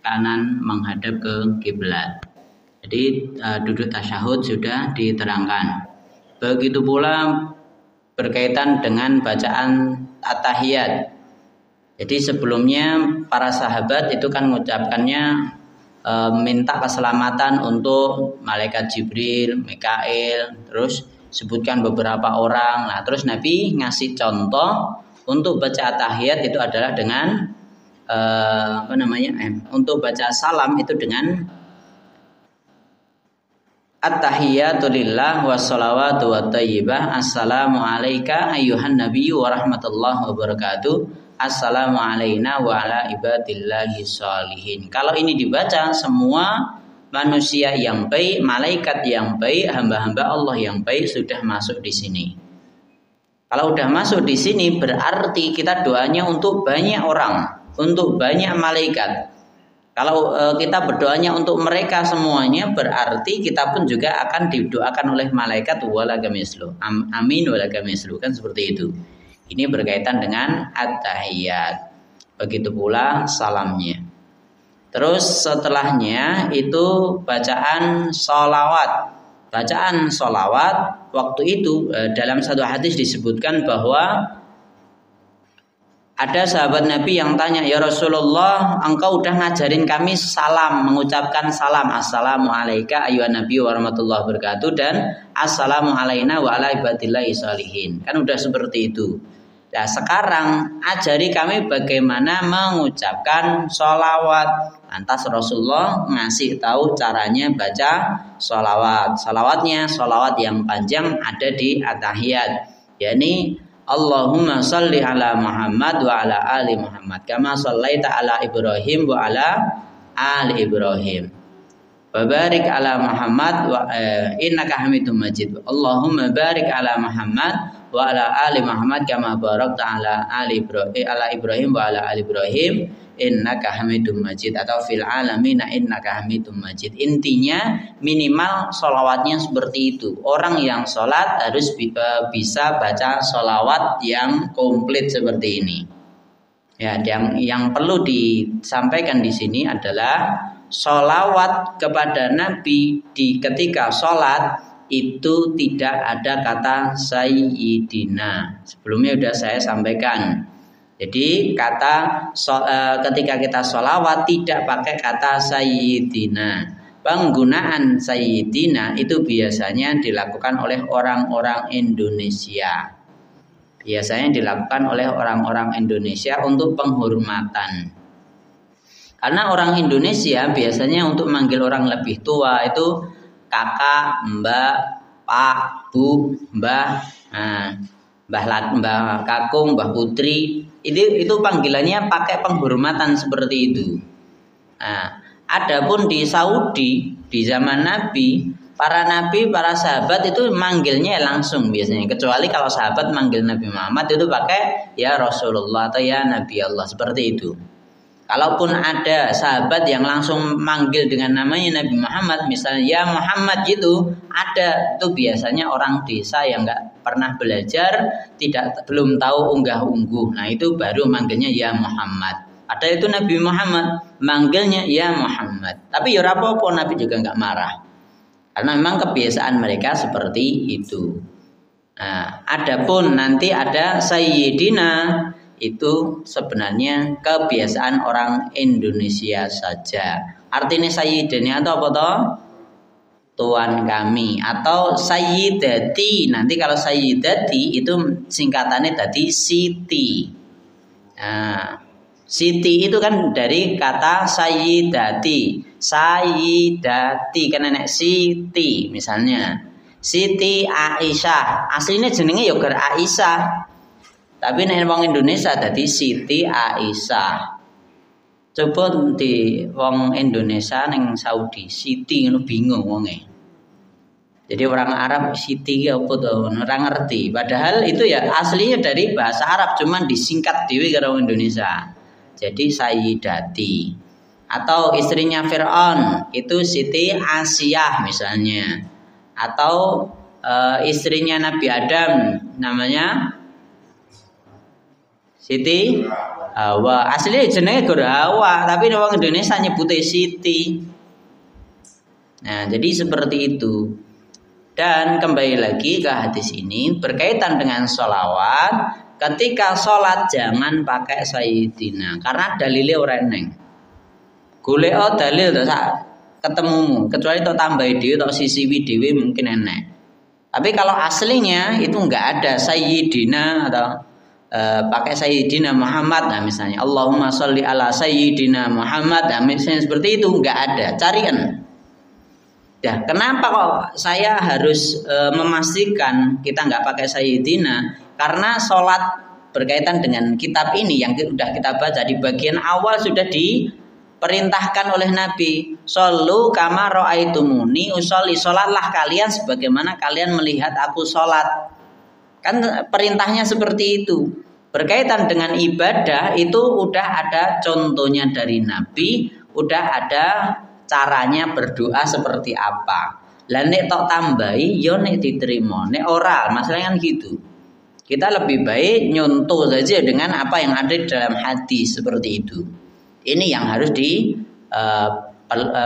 kanan menghadap ke kiblat. Jadi duduk tasyahud sudah diterangkan. Begitu pula berkaitan dengan bacaan at-tahiyat. Jadi sebelumnya para sahabat itu kan mengucapkannya minta keselamatan untuk malaikat Jibril, Mikail, terus sebutkan beberapa orang. Nah, terus Nabi ngasih contoh untuk baca at-tahiyat itu adalah dengan untuk baca salam itu dengan at-tahiyatu lillah wassalawatu wattayyibah. Assalamu alayka ayyuhan nabiyyu wa rahmatullahi wa barakatuh. Assalamu alayna wa ala ibadillahi sholihin. Kalau ini dibaca, semua manusia yang baik, malaikat yang baik, hamba-hamba Allah yang baik sudah masuk di sini. Kalau sudah masuk di sini berarti kita doanya untuk banyak orang, untuk banyak malaikat. Kalau kita berdoanya untuk mereka semuanya, berarti kita pun juga akan didoakan oleh malaikat walakamislu. Amin walakamislu, kan seperti itu. Ini berkaitan dengan at-tahiyat. Begitu pula salamnya. Terus setelahnya itu bacaan sholawat. Bacaan sholawat waktu itu dalam satu hadis disebutkan bahwa ada sahabat Nabi yang tanya, ya Rasulullah, engkau udah ngajarin kami salam, mengucapkan salam, assalamu alayka ayyuhan nabi wa rahmatullahi wabarakatuh, dan assalamu alayna wa ala ibadillahi sholihin. Kan udah seperti itu. Nah sekarang ajari kami bagaimana mengucapkan sholawat. Lantas Rasulullah ngasih tahu caranya baca sholawat. Sholawatnya sholawat yang panjang ada di at-tahiyat, yakni Allahumma sholli ala Muhammad wa ala ali Muhammad kama shallaita ala Ibrahim wa ala ali Ibrahim wa barik ala Muhammad wa innaka Hamidum Majid. Allahumma barik ala Muhammad wa ala ali Muhammad kama barakta ala Ibrahim wa ala ali Ibrahim innaka Hamidum Majid, atau fil alamin innaka Hamidum Majid. Intinya minimal sholawatnya seperti itu. Orang yang sholat harus bisa baca sholawat yang komplit seperti ini. Ya, yang perlu disampaikan di sini adalah sholawat kepada Nabi di ketika sholat itu tidak ada kata sayyidina. Sebelumnya sudah saya sampaikan. Jadi ketika kita sholawat tidak pakai kata sayyidina. Penggunaan sayyidina itu biasanya dilakukan oleh orang-orang Indonesia. Biasanya dilakukan oleh orang-orang Indonesia untuk penghormatan. Karena orang Indonesia biasanya untuk manggil orang lebih tua itu kakak, mbak, pak, bu, mbah, mbah kakung, mbah putri. Itu panggilannya pakai penghormatan seperti itu. Nah, adapun di Saudi di zaman Nabi, para sahabat itu manggilnya langsung biasanya. Kecuali kalau sahabat manggil Nabi Muhammad itu pakai ya Rasulullah atau ya Nabi Allah, seperti itu. Kalaupun ada sahabat yang langsung manggil dengan namanya Nabi Muhammad, misalnya ya Muhammad gitu, ada. Itu biasanya orang desa yang nggak pernah belajar, belum tahu unggah-ungguh. Nah itu baru manggilnya ya Muhammad. Ada itu Nabi Muhammad, manggilnya ya Muhammad. Tapi ya apa-apa, Nabi juga nggak marah. Karena memang kebiasaan mereka seperti itu. Nah, adapun nanti ada Sayyidina, itu sebenarnya kebiasaan orang Indonesia saja. Artinya Sayyidina itu apa toh? Tuan kami, atau Sayyidati. Nanti kalau Sayyidati itu singkatannya tadi Siti. Nah, Siti itu kan dari kata Sayyidati. Sayyidati kan nenek Siti misalnya. Siti Aisyah. Aslinya jenenge ya Ger Aisyah. Tapi nek wong Indonesia tadi Siti Aisyah. Coba di wong Indonesia neng Saudi Siti ngono bingung wonge. Jadi orang Arab Siti apa tuh ora ngerti. Padahal itu ya aslinya dari bahasa Arab, cuman disingkat dhewe karo Indonesia. Jadi Sayyidati. Atau istrinya Fir'aun itu Siti Asiyah misalnya. Atau istrinya Nabi Adam namanya Siti Hawa. Aslinya jenenge Gur Hawa, tapi orang Indonesia nyebutnya Siti. Nah, jadi seperti itu. Dan kembali lagi ke hadis ini berkaitan dengan sholawat. Ketika sholat jangan pakai Sayyidina, karena dalilnya orang neng. Golek dalil to sak ketemumu, kecuali tok tambahi dhewe tok sisiwi dhewe mungkin enak. Tapi kalau aslinya itu enggak ada Sayyidina atau pakai Sayyidina Muhammad, nah misalnya Allahumma sholli ala Sayyidina Muhammad, nah misalnya seperti itu enggak ada, carian. Ya, kenapa kok saya harus memastikan kita enggak pakai Sayyidina? Karena sholat berkaitan dengan kitab ini yang sudah kita baca di bagian awal sudah diperintahkan oleh Nabi, shollu kama ra'aitumuni usolli, sholatlah kalian sebagaimana kalian melihat aku sholat. Kan perintahnya seperti itu. Berkaitan dengan ibadah itu udah ada contohnya dari Nabi, udah ada caranya berdoa seperti apa. Lah nek tok tambahi yo nek diterima, nek ora masalahnya kan gitu. Kita lebih baik nyontoh saja dengan apa yang ada di dalam hadis seperti itu. Ini yang harus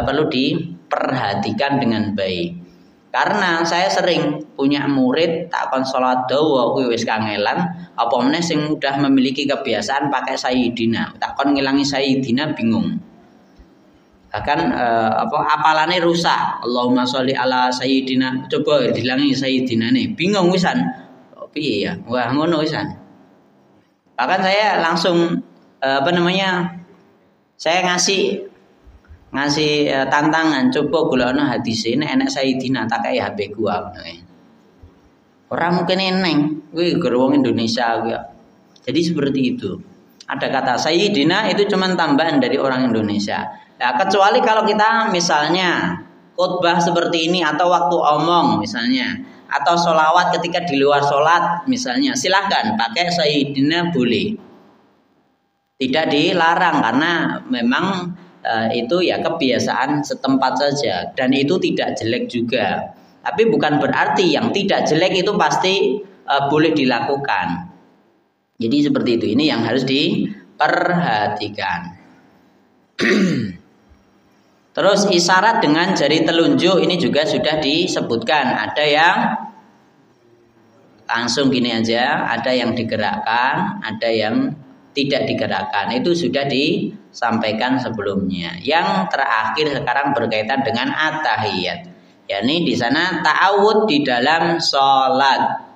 perlu diperhatikan dengan baik. Karena saya sering punya murid takon salat dawa kuwi wis kangelan, apa meneh sing udah memiliki kebiasaan pakai Sayyidina. Takon ngilangi Sayyidina bingung. Bahkan apalane rusak. Allahumma sholli ala Sayyidina. Coba dilangi Sayyidina nih, bingung wisan. Piye ya? Wah, ngono wisan. Bahkan saya langsung saya ngasih tantangan, coba golekno hadis ini enek Sayyidina tak kaya HP gua ngono. Ora mungkin eneng, kuwi wong Indonesia kuwi. Jadi seperti itu. Ada kata Sayyidina itu cuma tambahan dari orang Indonesia. Nah, kecuali kalau kita misalnya khutbah seperti ini atau waktu omong misalnya, atau sholawat ketika di luar sholat misalnya, silahkan pakai Sayyidina boleh, tidak dilarang karena memang itu ya kebiasaan setempat saja dan itu tidak jelek juga. Tapi bukan berarti yang tidak jelek itu pasti boleh dilakukan. Jadi seperti itu, ini yang harus diperhatikan. Terus isyarat dengan jari telunjuk ini juga sudah disebutkan. Ada yang langsung gini aja, ada yang digerakkan, ada yang tidak digerakkan. Itu sudah disampaikan sebelumnya. Yang terakhir sekarang berkaitan dengan at-tahiyat. yakni di sana ta'awud di dalam sholat.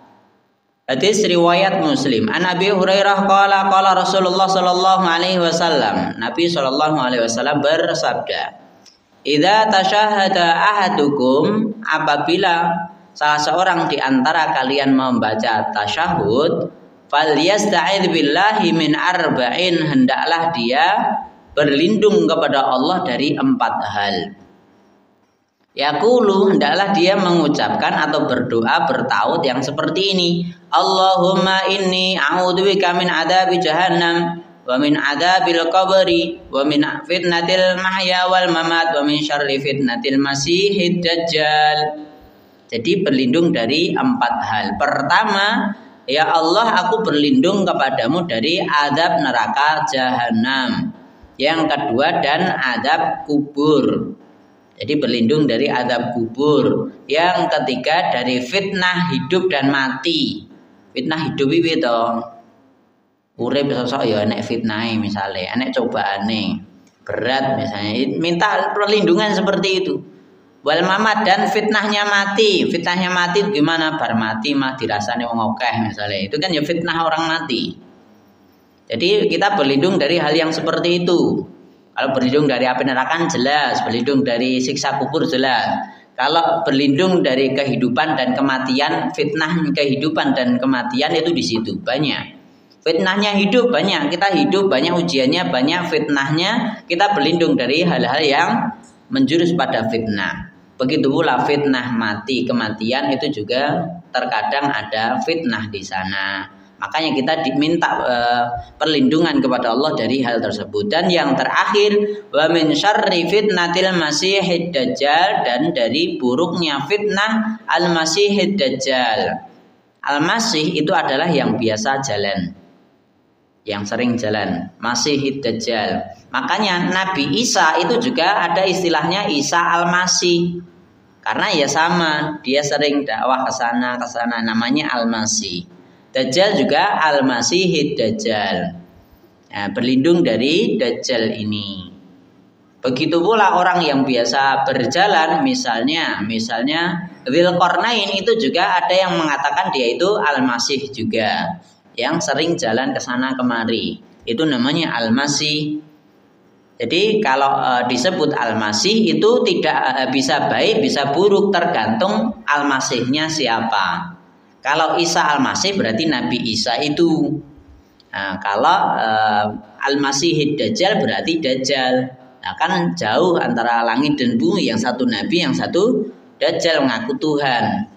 Hadis riwayat Muslim. An Abi Hurairah qala Rasulullah sallallahu alaihi wasallam. Nabi sallallahu alaihi wasallam bersabda, "Idza tasyahhada ahadukum," apabila salah seorang di antara kalian membaca tasyahud, "falyasta'idz billahi min arba'in," hendaklah dia berlindung kepada Allah dari 4 hal. Yaqulu, hendaklah dia mengucapkan atau berdoa bertaud yang seperti ini. Allahumma inni a'udzubika min adzabi jahannam wa min adzabil qabri wa min fitnatil mahya wal mamat wa min syarri fitnatil masiihid dajjal. Jadi berlindung dari 4 hal. Pertama, ya Allah, aku berlindung kepadamu dari azab neraka jahanam. Yang kedua, dan azab kubur. Jadi berlindung dari azab kubur. Yang ketiga, dari fitnah hidup dan mati. Fitnah hidup iki to. Urip sosok ya enek fitnahe misale, enek cobaane berat misalnya. Minta perlindungan seperti itu. Wal mamat, dan fitnahnya mati. Fitnahnya mati gimana? Bar mati mah dirasani wong akeh misalnya. Itu kan ya fitnah orang mati. Jadi kita berlindung dari hal yang seperti itu. Kalau berlindung dari api neraka jelas, berlindung dari siksa kubur jelas. Kalau berlindung dari kehidupan dan kematian, fitnah kehidupan dan kematian itu di situ banyak. Fitnahnya hidup banyak, kita hidup banyak ujiannya, banyak fitnahnya, kita berlindung dari hal-hal yang menjurus pada fitnah. Begitu pula fitnah mati, kematian itu juga terkadang ada fitnah di sana. Makanya kita diminta perlindungan kepada Allah dari hal tersebut. Dan yang terakhir, wa min syarri fitnatil masiihid dajjal, dan dari buruknya fitnah al-masiihid dajjal. Al-masih itu adalah yang biasa jalan. yang sering jalan, Masihid Dajjal. Makanya Nabi Isa itu juga ada istilahnya Isa Al-Masih. Karena ya sama, dia sering dakwah ke sana namanya Al-Masih. Dajjal juga Al-Masihid Dajjal. Nah, berlindung dari Dajjal ini. Begitu pula orang yang biasa berjalan, misalnya Dzulqarnain itu juga ada yang mengatakan dia itu Al-Masih juga, yang sering jalan ke sana kemari. Itu namanya Al-Masih. Jadi kalau disebut Al-Masih itu tidak bisa baik, bisa buruk, tergantung Al-Masihnya siapa. Kalau Isa Al-Masih berarti Nabi Isa itu. Nah, kalau Al-Masihid Dajjal berarti Dajjal. Nah, kan jauh antara langit dan bumi, yang satu Nabi, yang satu Dajjal mengaku Tuhan.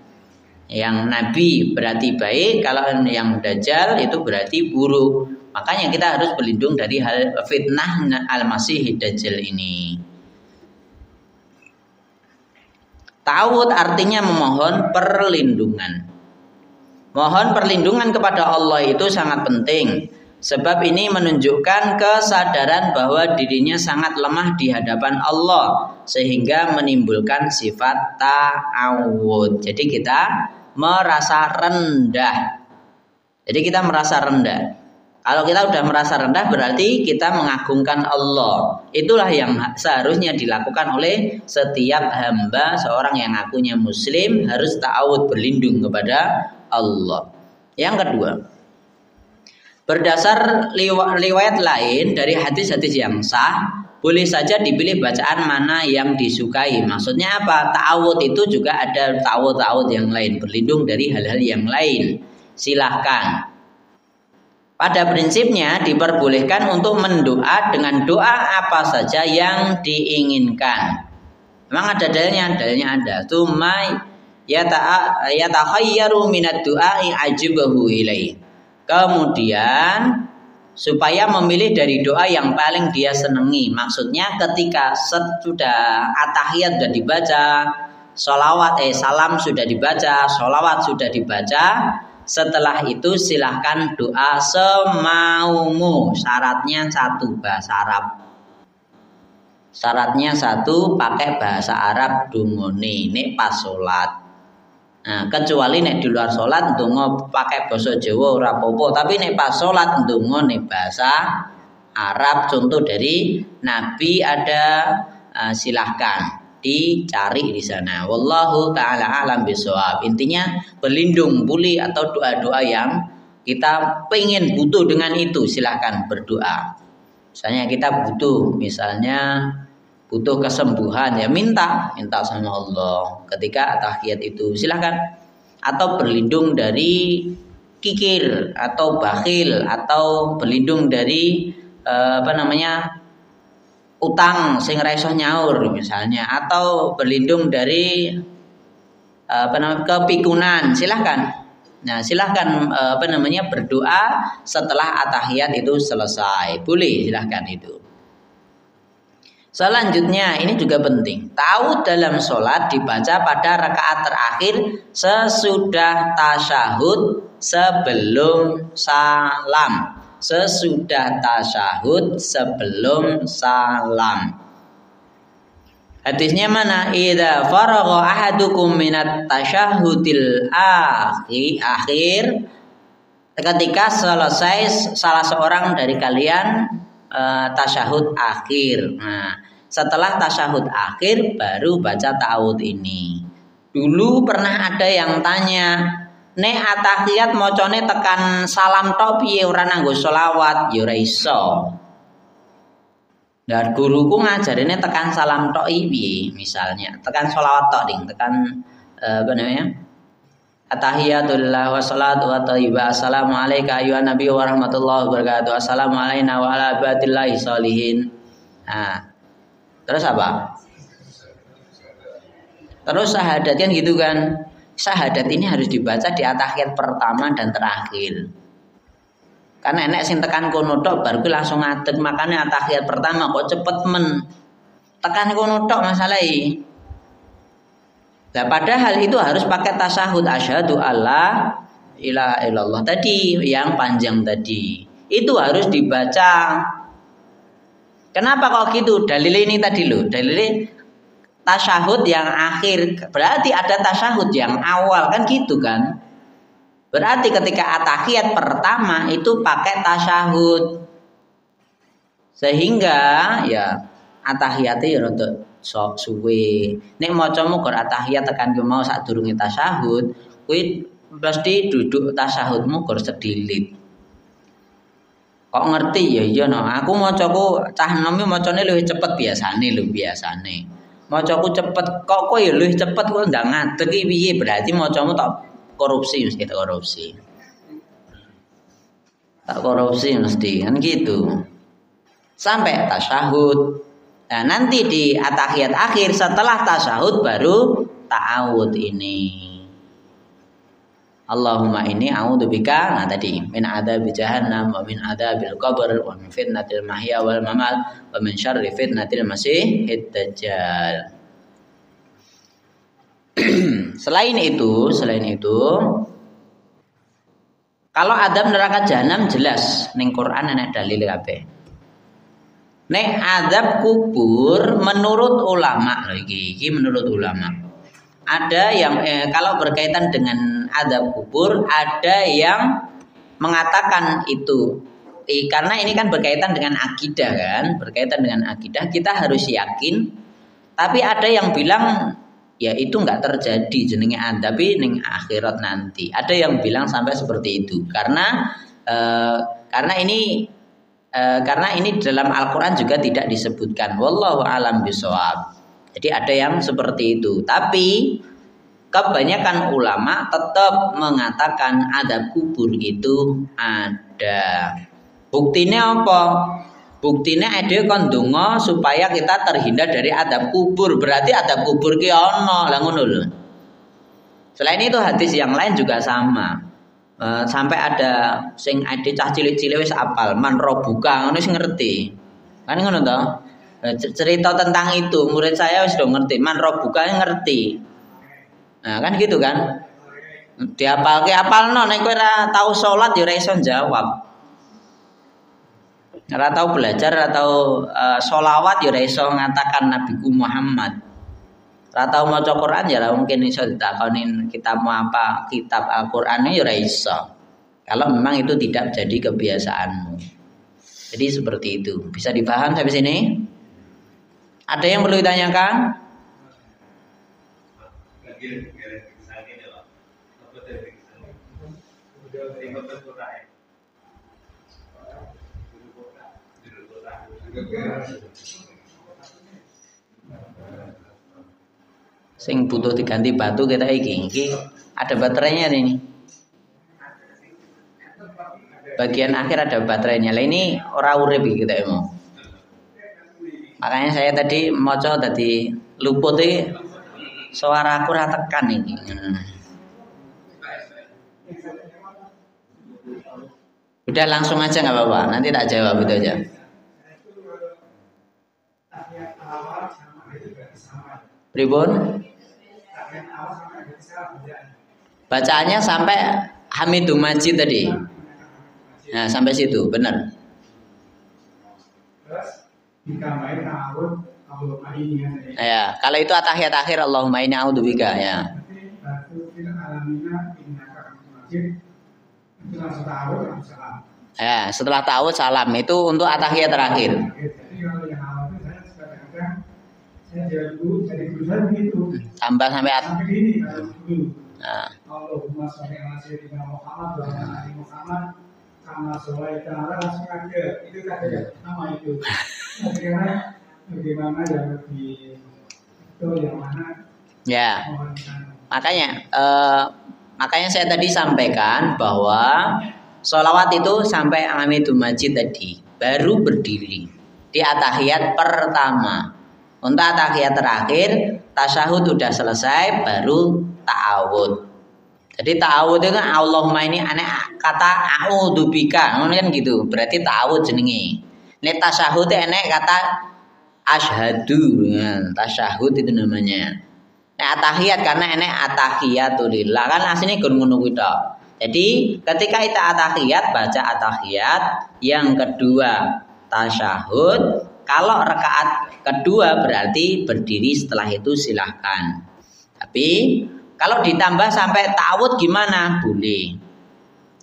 Yang Nabi berarti baik, kalau yang Dajjal itu berarti buruk. Makanya kita harus berlindung dari hal fitnah Al-Masihid Dajjal ini. Ta'awudz artinya memohon perlindungan. Mohon perlindungan kepada Allah itu sangat penting. Sebab ini menunjukkan kesadaran bahwa dirinya sangat lemah di hadapan Allah, sehingga menimbulkan sifat ta'awudz. Jadi kita merasa rendah. Jadi kita merasa rendah. Kalau kita sudah merasa rendah berarti kita mengagungkan Allah. Itulah yang seharusnya dilakukan oleh setiap hamba, seorang yang ngakunya muslim harus ta'awudz, berlindung kepada Allah. Yang kedua, berdasar riwayat lain dari hadis-hadis yang sah, boleh saja dipilih bacaan mana yang disukai. Maksudnya apa? Ta'awudz itu juga ada ta'awudz yang lain, berlindung dari hal-hal yang lain. Silahkan. Pada prinsipnya diperbolehkan untuk mendoa dengan doa apa saja yang diinginkan. Memang ada dalilnya ada. Tsumma yatakhayyaru minad du'ai ajibahu ilaih. Kemudian supaya memilih dari doa yang paling dia senangi. Maksudnya ketika sudah atahiyat sudah dibaca, salam sudah dibaca, sholawat sudah dibaca, setelah itu silahkan doa semaumu. Syaratnya satu, bahasa Arab. Syaratnya satu, pakai bahasa Arab dungone nek pas sholat. Nah, kecuali nek di luar sholat ndonga pakai basa Jawa ora apa-apa, tapi nek pas sholat ndonga nek bahasa Arab. Contoh dari Nabi ada, silahkan dicari di sana. Wallahu taala alam bisawab. Intinya berlindung, pulih atau doa-doa yang kita pengen butuh dengan itu, silahkan berdoa. Misalnya kita butuh kesembuhan, ya minta sama Allah ketika tahiyat itu, silahkan. Atau berlindung dari kikir atau bakhil, atau berlindung dari utang sing ra iso nyaur misalnya, atau berlindung dari kepikunan, silahkan. Nah, silahkan berdoa setelah atahiyat itu selesai, boleh, silahkan itu. Selanjutnya ini juga penting. Ta'awudz dalam sholat dibaca pada rakaat terakhir sesudah tasyahud sebelum salam. Sesudah tasyahud sebelum salam. Hadisnya mana? Idza faragha ahadukum minat tasyahudil akhir, ketika selesai salah seorang dari kalian tasyahud akhir. Nah, setelah tasyahud akhir baru baca ta'awudz ini. Dulu pernah ada yang tanya, nek atahiyat mocone tekan salam tok piye ora nganggo selawat? Ya ora iso. Dan guruku ngajarine tekan salam tok piye? Misalnya tekan selawat tok ding, tekan Atahiyatullah wa salatu wa thayyibah. Assalamu alayka ayyuhan nabiy wa rahmatullahi wa barakatuh. Assalamu alayna wa ala ibadillahi sholihin. Nah, terus apa? Terus syahadat kan gitu kan. Syahadat ini harus dibaca di atahiyat pertama dan terakhir. Karena enek sing tekan kono tok baru langsung ngadeg, makanya atahiyat pertama kok cepet men. Tekan kono tok masalahe. Nah, padahal itu harus pakai tasyahud, asyhadu alla ilaha illallah tadi yang panjang tadi. itu harus dibaca. Kenapa kok gitu? Dalil ini tadi loh, dalil tasyahud yang akhir, berarti ada tasyahud yang awal kan gitu kan? Berarti ketika atahiyat pertama itu pakai tasyahud. Sehingga ya atahiyate ya rada sok suwe. Nek macamu gur atahiyat tekan ki mau sadurunge tasyahud, kuwi pasti duduk tasyahudmu gur sedilit. Kok ngerti ya iya no. Aku macaku cah enom macane luwih cepet biasane lho biasane. Macaku cepet kok ya luwih cepet kok ndang ngadeg iki piye berarti macamu tak korupsi mesti tak korupsi. Tak korupsi mesti kan gitu. Sampai tasyahud. Nah, nanti di atahiyat akhir setelah tasyahud baru ta'awud ini. Allahumma inni a'udzubika, nah tadi min adzabi jahannam wa min adzabil qabr wa min fitnatil mahya wal mamat wa min syarri fitnatil masiihid dajjal. Selain itu kalau adab neraka jahanam jelas ning Quran ana dalil kabeh. Nek azab kubur menurut ulama iki menurut ulama. Ada yang kalau berkaitan dengan azab kubur ada yang mengatakan itu karena ini kan berkaitan dengan akidah kan, berkaitan dengan akidah kita harus yakin. Tapi ada yang bilang ya itu enggak terjadi jenenge azab ning akhirat nanti. Ada yang bilang sampai seperti itu karena ini dalam Al-Quran juga tidak disebutkan. Wallahu a'lam bishawab. Jadi ada yang seperti itu. Tapi kebanyakan ulama tetap mengatakan adab kubur itu ada. Buktinya apa? Buktinya ada kon donga supaya kita terhindar dari adab kubur. Berarti adab kubur ki ono lah ngono lho. Selain itu hadis yang lain juga sama. Sampai ada sing ade cah cilik-cilik wis apal man robuka ngono wis ngerti. Kan ngono to? Cerita tentang itu murid saya wis do ngerti, man robuka ngerti. Nah, kan gitu kan? Diapalke apalno nek kowe ora tau salat ya ora iso jawab. Ora tau belajar atau sholawat ya ora iso ngatakan Nabiku Muhammad. Ora tau maca Quran ya ora mungkin iso ditakonin kitab apa, kitab Al-Qur'an ya ora iso. Kalau memang itu tidak jadi kebiasaanmu. Jadi seperti itu. Bisa dipaham sampai sini? Ada yang perlu ditanyakan? Sing butuh diganti batu kita iki ada baterainya ini. Bagian akhir ada baterainya. Lah ini ora urip iki kita mau. Makanya saya tadi maca tadi luput iki suara aku ora tekan iki. Udah langsung aja nggak apa-apa. Nanti tak jawab itu aja. Pribun? Bacaannya sampai Hamidum Majid tadi. Nah, sampai situ, benar. Ya, kalau itu atahiyat akhir Allahumma inni a'udzubika ya. Ya, setelah ta'awudz salam itu untuk atahiyat terakhir. Tambah sampai Allahumma sholli ala sayyidina Muhammad wa ala ali Muhammad kama sholaita ala langsung aja itu tadi nama itu. Bagaimana yang lebih itu yang mana? Ya. Makanya saya tadi sampaikan bahwa sholawat itu sampai Hamidum Majid tadi baru berdiri di atahiyat pertama. Untuk atahiyat terakhir tasyahud sudah selesai baru ta'awud. Jadi ta'awud itu kan Allahumma ini aneh kata a'udzubika kan gitu. Berarti ta'awud jenenge. Nek tasyahud enek kata asyhadu. Ya, tasyahud itu namanya. Nek atahiyat karena enek atahiyatulillah kan asline gun ngono kuwi tok. Jadi ketika kita atahiyat baca atahiyat, yang kedua tasyahud. Kalau rakaat kedua berarti berdiri, setelah itu silahkan. Tapi kalau ditambah sampai ta'awud gimana? Boleh.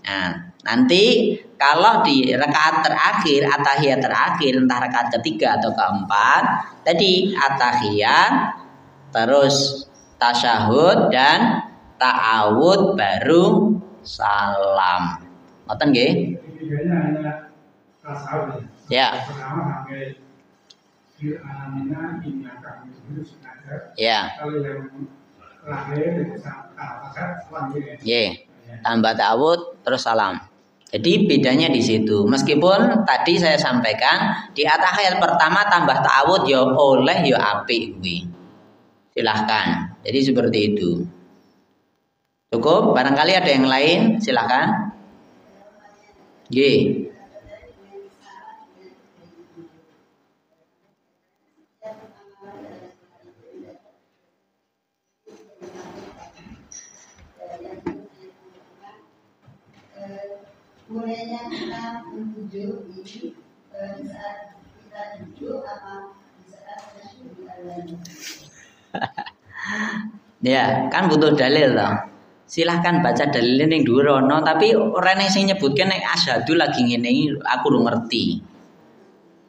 Nah, nanti kalau di rakaat terakhir, atahiyat terakhir, entah rakaat ketiga atau keempat, tadi atahiyat, terus tasyahud dan ta'awud baru salam. Ngoten nggih? Ketiganya hanya tasawuf. Ya. Pertama sampai alamina ini akan disebut sengaja. Ya. Kalau yang terakhir itu sangat wangi. Ya. Tambah ta'awud terus salam. Jadi bedanya di situ. Meskipun tadi saya sampaikan di atahiyat pertama tambah ta'awud ya oleh ya apik kuwi. Silahkan. Jadi seperti itu. Cukup? Barangkali ada yang lain, silahkan. Nggih. Mulainya kita menuju ini saat kita duduk apa saat kita duduk. Ya, kan butuh dalil loh. Silahkan baca dalilnya ning dhuwur ana, tapi ora ning sing nyebutke nek asyhadu lagi ngene iki aku udah ngerti.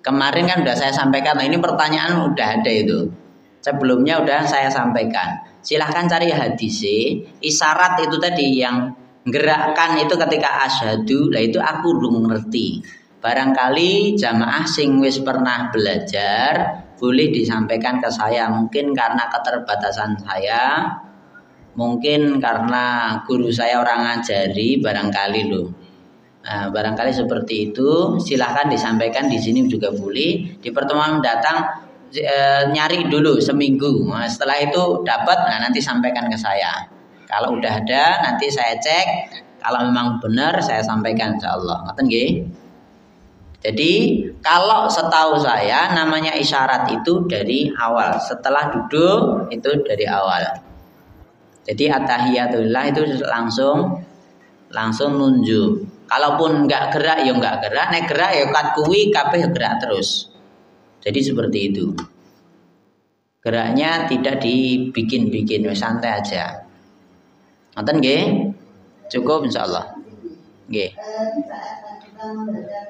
Kemarin kan udah saya sampaikan, ini pertanyaan udah ada itu. Sebelumnya udah saya sampaikan. Silahkan cari hadisnya, isyarat itu tadi yang gerakkan itu ketika asyhadu, lah itu aku belum ngerti. Barangkali jamaah sing wis pernah belajar boleh disampaikan ke saya, mungkin karena keterbatasan saya, mungkin karena guru saya orang ngajari, barangkali loh. Nah, barangkali seperti itu, silahkan disampaikan di sini juga boleh. Di pertemuan datang nyari dulu seminggu, nah, setelah itu dapat, nah nanti sampaikan ke saya. Kalau udah ada nanti saya cek, kalau memang benar saya sampaikan insyaallah. Ngoten nggih. Jadi kalau setahu saya namanya isyarat itu dari awal, setelah duduk itu dari awal. Jadi at-tahiyatulillah itu langsung nunjuk. Kalaupun enggak gerak ya enggak gerak, nek gerak ya kat kuwi kabeh gerak terus. Jadi seperti itu. Geraknya tidak dibikin-bikin, santai aja. Ngoten nggih? Cukup insyaallah. Nggih. Saat kita membaca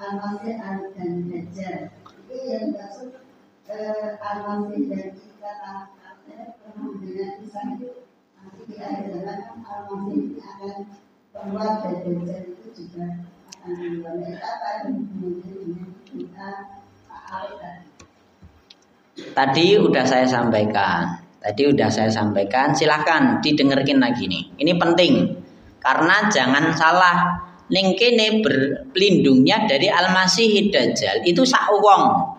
al-masih dan dajjal. Itu yang maksud al-masih dan kita pernah dengan kisah itu nanti di akhir zaman al-masih ini akan keluar dan dajjal itu juga akan keluar. Apa yang dengan kita Tadi udah saya sampaikan. Silahkan didengarkan lagi nih. Ini penting karena jangan salah. Ning kene berlindungnya dari al-masih dajjal itu sak wong.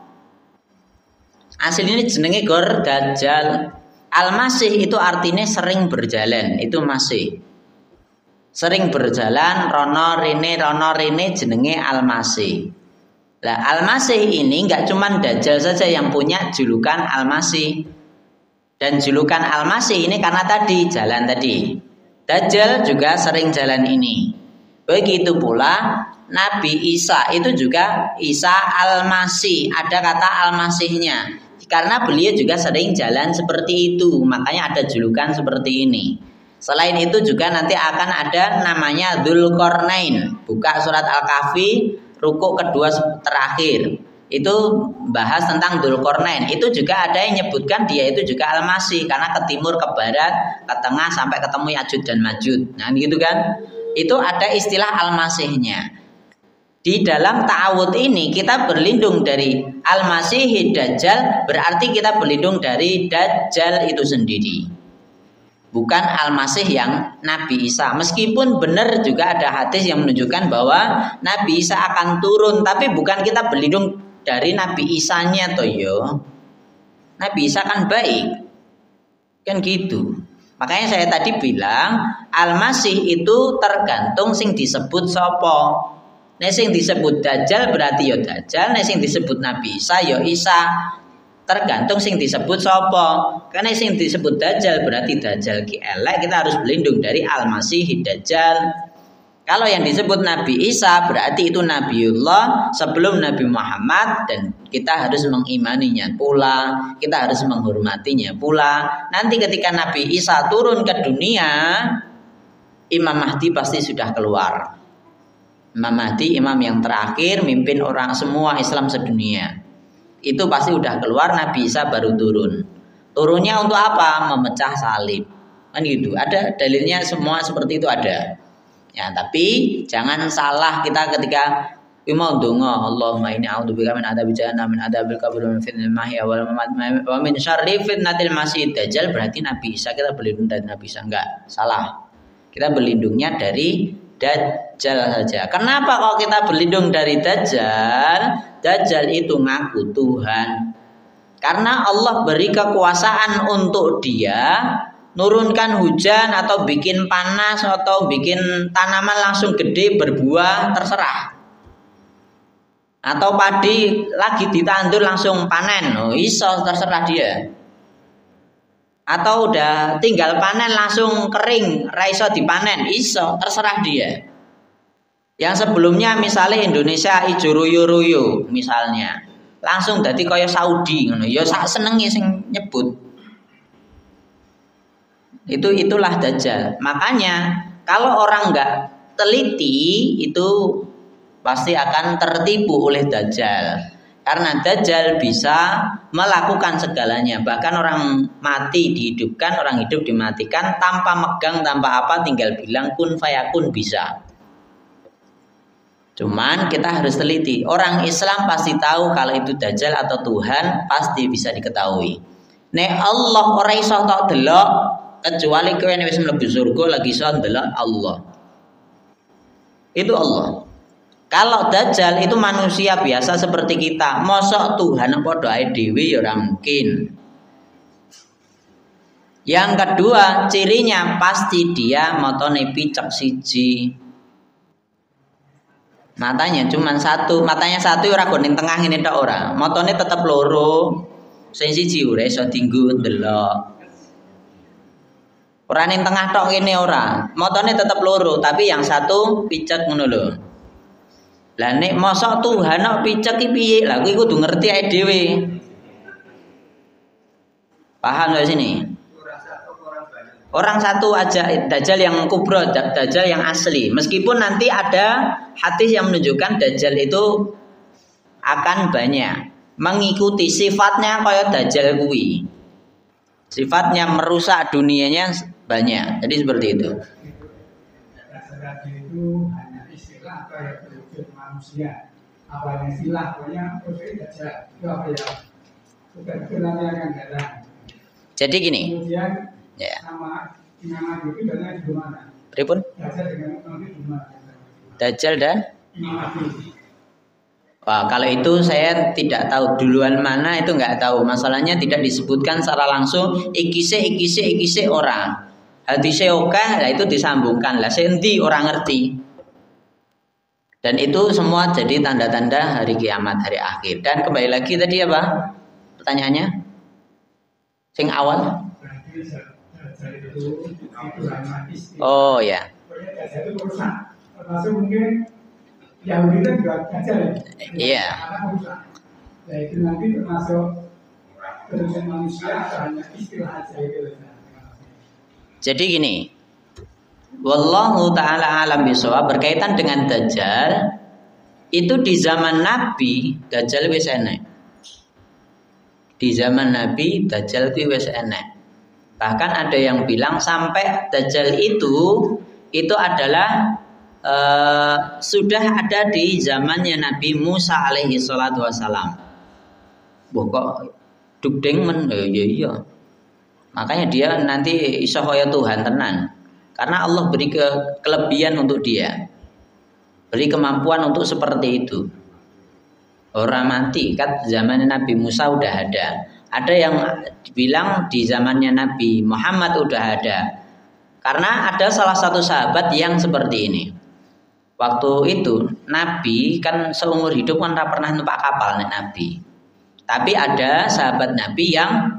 Aslinya jenenge gor dajjal. Al-masih itu artinya sering berjalan, itu masih. Sering berjalan rono rene jenenge al-masih. Lah al-masih ini enggak cuman dajjal saja yang punya julukan al-masih. Dan julukan al-masih ini karena tadi jalan tadi. Dajjal juga sering jalan ini. Begitu pula Nabi Isa itu juga Isa al-Masih, ada kata al-Masihnya. Karena beliau juga sering jalan seperti itu, makanya ada julukan seperti ini. Selain itu juga nanti akan ada namanya Dzulqarnain. Buka surat Al-Kahfi, rukuk kedua terakhir. Itu bahas tentang Dzulqarnain. Itu juga ada yang menyebutkan dia itu juga al-Masih karena ke timur, ke barat, ke tengah sampai ketemu Ya'juj dan Ma'juj. Nah, gitu kan? Itu ada istilah al-masihnya. Di dalam ta'awud ini kita berlindung dari al-masih dajjal, berarti kita berlindung dari dajjal itu sendiri. Bukan al-masih yang Nabi Isa. Meskipun benar juga ada hadis yang menunjukkan bahwa Nabi Isa akan turun, tapi bukan kita berlindung dari Nabi Isanya toh yo. Nabi Isa kan baik. Kan gitu. Makanya saya tadi bilang al-masih itu tergantung sing disebut sapa. Nek sing disebut dajjal berarti ya dajjal, nek sing disebut Nabi Isa ya Isa. tergantung sing disebut sapa. Karena sing disebut Dajjal berarti Dajjal ki elek, kita harus berlindung dari Al-Masih Dajjal. Kalau yang disebut Nabi Isa berarti itu Nabiullah sebelum Nabi Muhammad, dan kita harus mengimaninya pula, kita harus menghormatinya pula. Nanti ketika Nabi Isa turun ke dunia, Imam Mahdi pasti sudah keluar. Imam Mahdi, imam yang terakhir, mimpin orang semua Islam sedunia. Itu pasti udah keluar, Nabi Isa baru turun. Turunnya untuk apa? Memecah salib. Kan gitu. Ada dalilnya semua seperti itu ada. Ya, tapi jangan salah kita ketika mau donga, Allahumma inni a'udzubika min adzabil jahannam, min adzabil qabr, min fitnatil mahya wal mamat, wa min syarri fitnatil masih dajjal. Berarti Nabi Isa kita berlindung dari Nabi Isa, enggak, salah. Kita berlindungnya dari Dajjal saja. Kenapa kalau kita berlindung dari Dajjal? Dajjal itu ngaku Tuhan. Karena Allah beri kekuasaan untuk dia nurunkan hujan atau bikin panas atau bikin tanaman langsung gede berbuah, terserah. Atau padi lagi ditandur langsung panen, oh iso, terserah dia. Atau udah tinggal panen langsung kering, ra iso dipanen, iso, terserah dia. Yang sebelumnya misalnya Indonesia ijo ruyu-ruyu misalnya, langsung dadi kaya Saudi ngono, ya sak senenge sing nyebut. Itulah Dajjal. Makanya kalau orang nggak teliti itu pasti akan tertipu oleh Dajjal. Karena Dajjal bisa melakukan segalanya. Bahkan orang mati dihidupkan, orang hidup dimatikan tanpa megang, tanpa apa, tinggal bilang kun fayakun bisa. Cuman kita harus teliti. Orang Islam pasti tahu kalau itu Dajjal atau Tuhan, pasti bisa diketahui. Nek Allah ora iso tok delok, kecuali kowe nek wis mlebu surga lagi iso ndelok Allah. Itu Allah. Kalau Dajjal itu manusia biasa seperti kita, mosok Tuhan padha ae dhewe ya ora mungkin. Yang kedua, cirinya pasti dia matane picek siji. Matanya cuma satu, matanya satu ora go ning tengah ngene tok ora. Matane tetep loro. Sing siji ora iso dienggo ndelok. Ora ning tengah tok kene ora. Matane tetep loro, tapi yang satu picek ngono lho. Lah nek mosok Tuhan kok picek iki piye? Lah kuwi kudu ngerti ae dhewe. Paham gak sini? Orang satu aja, Dajjal yang kubro, Dajjal yang asli. Meskipun nanti ada hadis yang menunjukkan Dajjal itu akan banyak, mengikuti sifatnya kayak Dajjal kuwi. Sifatnya merusak dunianya banyak. Jadi seperti itu. Dajjal itu hanya istilah atau ya wujud manusia. Apa yang istilah pokoknya Dajjal itu apa ya? Bukan kenanya kan ada. Jadi gini. Kemudian ya. Nama itu dan di mana? Pripun? Dajjal dengan Nabi di mana? Dajjal dan Nabi. Wah, kalau itu saya tidak tahu duluan mana, itu nggak tahu. Masalahnya tidak disebutkan secara langsung ikise orang. Hadise oke, lah itu disambungkan. Lah sendi orang ngerti. Dan itu semua jadi tanda-tanda hari kiamat, hari akhir. Dan kembali lagi tadi apa? Pertanyaannya? Sing awal? Oh ya. Dajjal itu perusak. Termasuk mungkin Yahudi kan juga Dajjal ya. Iya. Nah itu nanti termasuk bentuk manusia atau hanya istilah aja itu. Jadi gini. Wallahu ta'ala alam bisawab, berkaitan dengan Dajjal, itu di zaman Nabi Dajjal wis enek. Di zaman Nabi Dajjal kuwi wis enek. Bahkan ada yang bilang sampai Dajjal itu adalah sudah ada di zamannya Nabi Musa alaihi salatu wasalam. Kok dugdeng men iya. Makanya dia nanti iso kaya Tuhan tenan. Karena Allah beri kelebihan untuk dia. Beri kemampuan untuk seperti itu. Orang mati kan zaman Nabi Musa udah ada. Ada yang bilang di zamannya Nabi Muhammad udah ada. Karena ada salah satu sahabat yang seperti ini. Waktu itu Nabi kan seumur hidup kan tak pernah numpak kapal nih Nabi. Tapi ada sahabat Nabi yang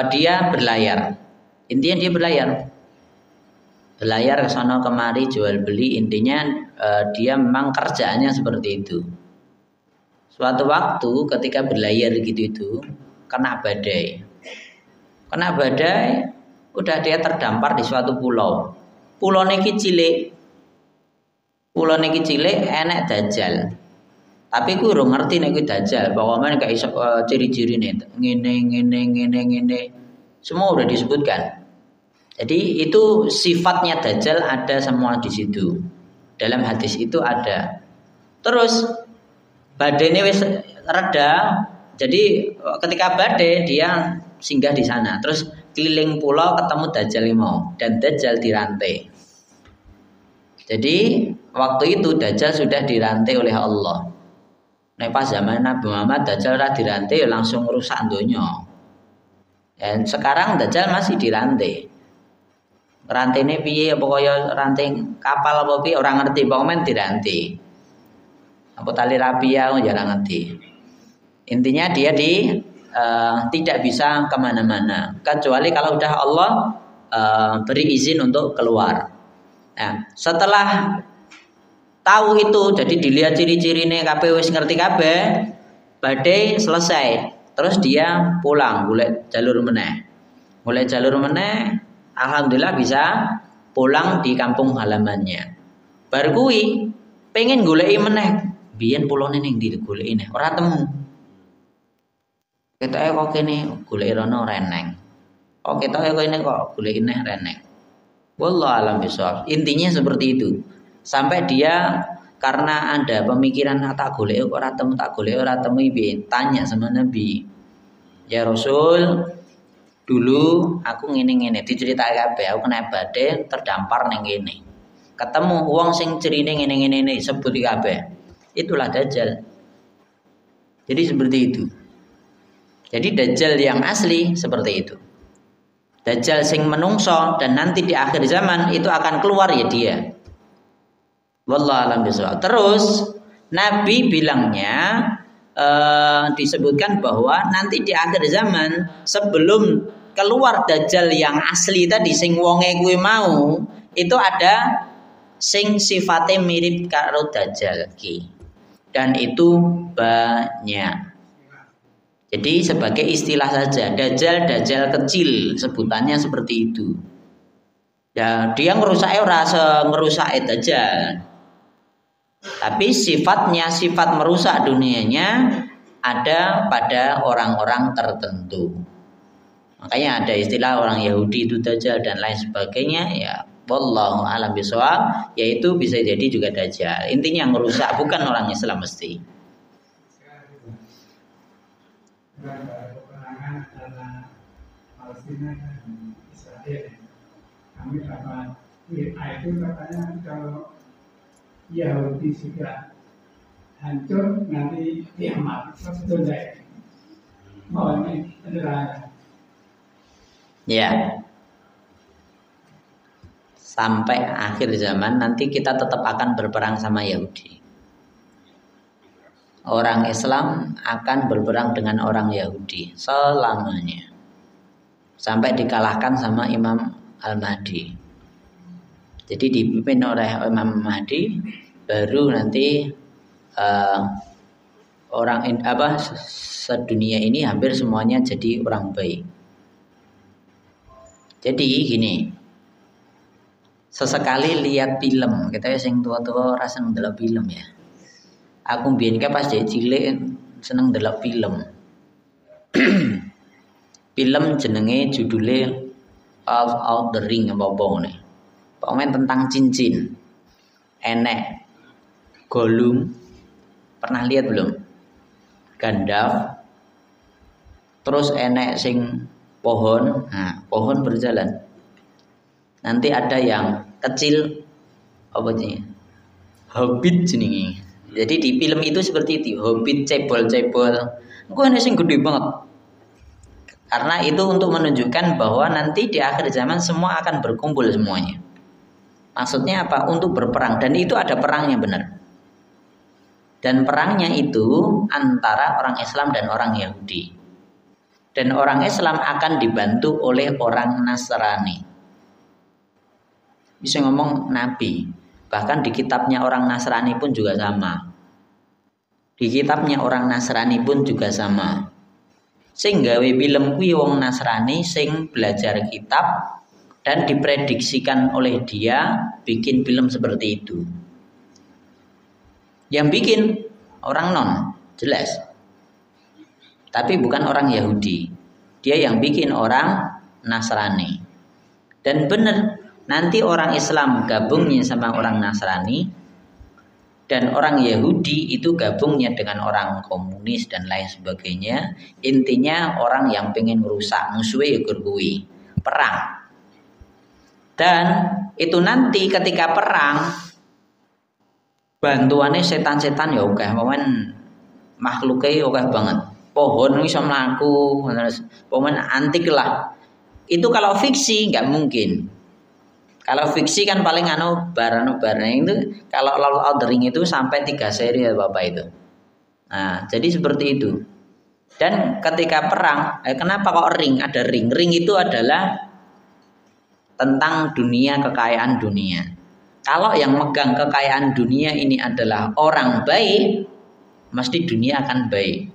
dia berlayar. Intinya dia berlayar ke sana kemari jual beli. Intinya dia memang kerjaannya seperti itu. Suatu waktu ketika berlayar gitu kena badai. Udah dia terdampar di suatu pulau. Pulau niki cilik enek dajjal. Tapi ku ora ngerti nek kuwi dajjal. Pokoknya kayak iso ciri-cirine ngene. Semua udah disebutkan. Jadi itu sifatnya dajjal ada semua di situ. Dalam hadis itu ada. Terus badai ini wis reda. Jadi ketika badai dia singgah di sana. Terus keliling pulau ketemu dajjal mau dan dajjal dirantai. Jadi waktu itu dajjal sudah dirantai oleh Allah. Nek pas zaman Nabi Muhammad dajjal ora dirantai langsung rusak donya. Dan sekarang dajjal masih dirantai. Rantainya piye apa kaya rantai kapal apa piye orang ngerti, pokoknya dirantai. Apa tali rapia ya ora ngerti. Intinya dia tidak bisa kemana-mana kecuali kalau udah Allah beri izin untuk keluar. Nah, setelah tahu itu, jadi dilihat ciri-cirine kabeh wis ngerti kabeh, badai selesai. Terus dia pulang, golek jalur meneh. Alhamdulillah bisa pulang di kampung halamannya. Bar kuwi pengen goleki meneh. Biyen pulone ning ndi goleki neh, ora temu. Ketoke kok kene goleki rono reneng. Kok ketoke kene kok goleki neh reneng. Wallahu alam bisawab. Intinya seperti itu. Sampai dia karena ada pemikiran tak golek ora temu piye, tanya sama Nabi. Ya Rasul, dulu aku ngene diceritake kabeh, aku kena badai terdampar ning kene. Ketemu wong sing cerine ngene sebut kabeh. Itulah dajjal. Jadi seperti itu. Jadi dajjal yang asli seperti itu. Dajjal sing menungso dan nanti di akhir zaman itu akan keluar ya dia. Wallahu a'lam bishawab. Terus Nabi bilangnya disebutkan bahwa nanti di akhir zaman sebelum keluar dajjal yang asli tadi sing wonge kuwi mau, itu ada sing sifatnya mirip karo dajjal ki. Dan itu banyak. Jadi sebagai istilah saja, dajjal kecil sebutannya seperti itu. Ya, dia ngerusak dajjal. Tapi sifat merusak dunianya ada pada orang-orang tertentu. Makanya ada istilah orang Yahudi itu dajjal dan lain sebagainya. Ya, wallahu a'lam bishawab, yaitu bisa jadi juga dajjal. Intinya ngerusak, bukan orang Islam mesti. Peperangan antara Palestina dan Israel. Kami dapat WA itu katanya kalau Yahudi sudah hancur nanti kiamat. Betul tidak? Oh ini adalah ya. Sampai akhir zaman nanti kita tetap akan berperang sama Yahudi. Orang Islam akan berperang dengan orang Yahudi selamanya. Sampai dikalahkan sama Imam Al-Mahdi. Jadi dipimpin oleh Imam Mahdi, baru nanti sedunia ini hampir semuanya jadi orang baik. Jadi gini, sesekali lihat film, kita sing tua-tua rasa ndelok film ya. Aku mbiyen pas jadi cilik seneng ndelok film. Film jenenge judule Out the Ring apa ngene. Pokoknya tentang cincin. Enek Gollum, pernah lihat belum? Gandalf. Terus enek sing pohon, nah, pohon berjalan. Nanti ada yang kecil, apa sih? Hobbit jenenge. Jadi di film itu seperti itu, Hobbit cebol-cebol. Engko enek sing gede banget. Karena itu untuk menunjukkan bahwa nanti di akhir zaman semua akan berkumpul semuanya. Maksudnya apa? Untuk berperang, dan itu ada perangnya benar. Dan perangnya itu antara orang Islam dan orang Yahudi. Dan orang Islam akan dibantu oleh orang Nasrani. Bisa ngomong Nabi. Bahkan di kitabnya orang Nasrani pun juga sama. Di kitabnya orang Nasrani pun juga sama. Sing gawe film kuwi wong Nasrani sing belajar kitab dan diprediksikan oleh dia bikin film seperti itu. Yang bikin orang non, jelas. Tapi bukan orang Yahudi. Dia yang bikin orang Nasrani. Dan benar, nanti orang Islam gabungnya sama orang Nasrani, dan orang Yahudi itu gabungnya dengan orang komunis dan lain sebagainya. Intinya orang yang pengen merusak musuhnya ya kuwi perang. Dan itu nanti ketika perang, bantuannya setan-setan ya oke, momen makhluknya oke banget. Pohon bisa melaku, momen antik lah. Itu kalau fiksi nggak mungkin. Kalau fiksi kan paling barang itu kalau Lord of the Ring itu sampai 3 seri ya Bapak itu. Nah, jadi seperti itu. Dan ketika perang, kenapa kok ring? Ada ring. Ring itu adalah tentang dunia, kekayaan dunia. Kalau yang megang kekayaan dunia ini adalah orang baik, mesti dunia akan baik.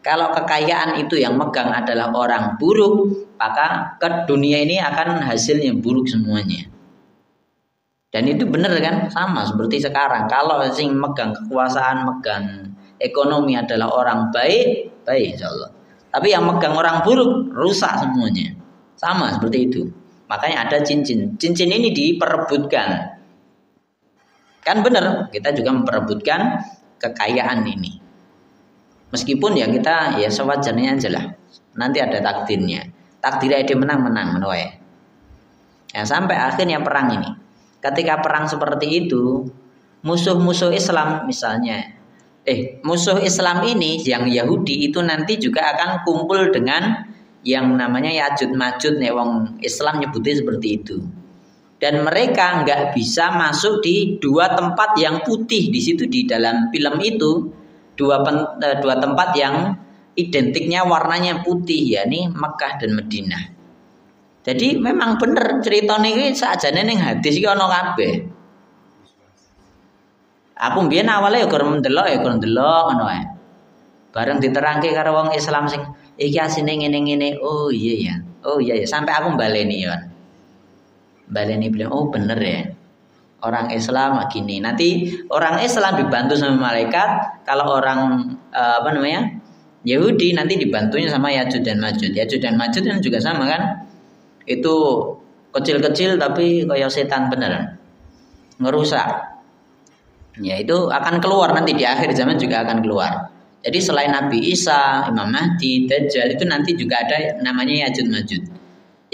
Kalau kekayaan itu yang megang adalah orang buruk, maka ke dunia ini akan hasilnya buruk semuanya. Dan itu benar kan? Sama seperti sekarang. Kalau sing megang kekuasaan, megang ekonomi adalah orang baik, baik insyaallah. Tapi yang megang orang buruk, rusak semuanya. Sama seperti itu. Makanya ada cincin. Cincin ini diperebutkan. Kan benar, kita juga memperebutkan kekayaan ini. Meskipun ya kita ya sewajarnya aja lah. Nanti ada takdirnya. Takdirnya dia menang-menang menuai. Ya, sampai akhirnya perang ini. Ketika perang seperti itu, musuh-musuh Islam misalnya, musuh Islam ini yang Yahudi itu nanti juga akan kumpul dengan yang namanya Ya'juj Ma'juj nih, wong Islam nyebutnya seperti itu. Dan mereka nggak bisa masuk di 2 tempat yang putih di situ di dalam film itu, 2 tempat yang identiknya warnanya putih, yakni Mekah dan Madinah. Jadi memang bener cerita ini sakjane ning hadis iki ana kabeh. Aku mbiyen awalnya ya kurang ndelok ngono ae. Bareng diterangke karo wong Islam sing iki asine ngene-ngene. Oh iya ya. Sampai aku baleni ya. Baleni bilang, oh bener ya. Orang Islam gini. Nanti orang Islam dibantu sama malaikat. Kalau orang Yahudi nanti dibantunya sama Ya'juj dan Ma'juj. Ya'juj dan Ma'juj kan juga sama kan? Itu kecil-kecil tapi kayak setan beneran. Ngerusak. Ya itu akan keluar nanti di akhir zaman juga akan keluar. Jadi selain Nabi Isa, Imam Mahdi, Dajjal itu nanti juga ada namanya Ya'juj Ma'juj.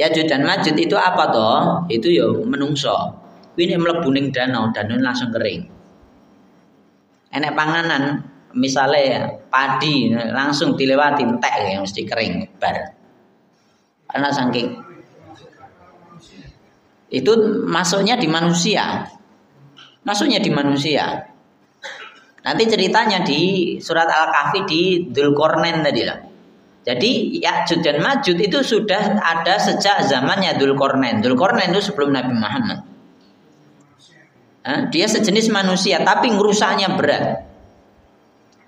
Ya'juj dan Ma'juj itu apa toh? Itu ya menungso. Ini mlebu ning danau langsung kering. Enek panganan, misalnya padi langsung dilewati entek ya mesti kering bar. Karena saking itu masuknya di manusia. Nanti ceritanya di surat Al-Kahfi di Dzulqarnain tadi lah. Jadi Ya'juj dan Ma'juj itu sudah ada sejak zamannya Dzulqarnain. Dzulqarnain itu sebelum Nabi Muhammad. Dia sejenis manusia tapi ngerusaknya berat.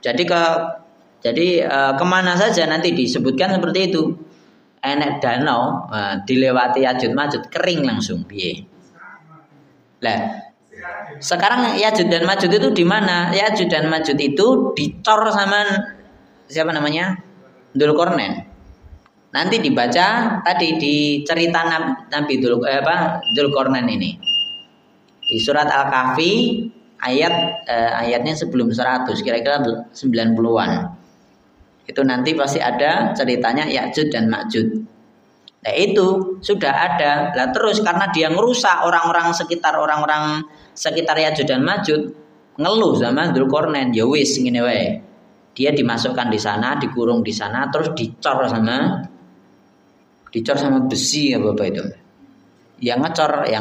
Jadi kemana saja nanti disebutkan seperti itu. Enek danau dilewati Ya'juj Ma'juj kering langsung piye. Lah sekarang Ya'juj dan Ma'juj itu di mana? Ya'juj dan Ma'juj itu dicor sama siapa namanya? Dzulqarnain. Nanti dibaca tadi di cerita Nabi Dzulqarnain ini. Di surat Al-Kahfi ayatnya sebelum 100 kira-kira 90-an. Itu nanti pasti ada ceritanya Ya'juj dan Ma'juj. Nah itu sudah ada. Lah terus karena dia ngerusak orang-orang sekitar Ya'juj dan Ma'juj, ngeluh sama Dzulqarnain, ya wis ngene wae. Dia dimasukkan di sana, dikurung di sana, terus dicor sama besi ya Bapak itu. Yang ngecor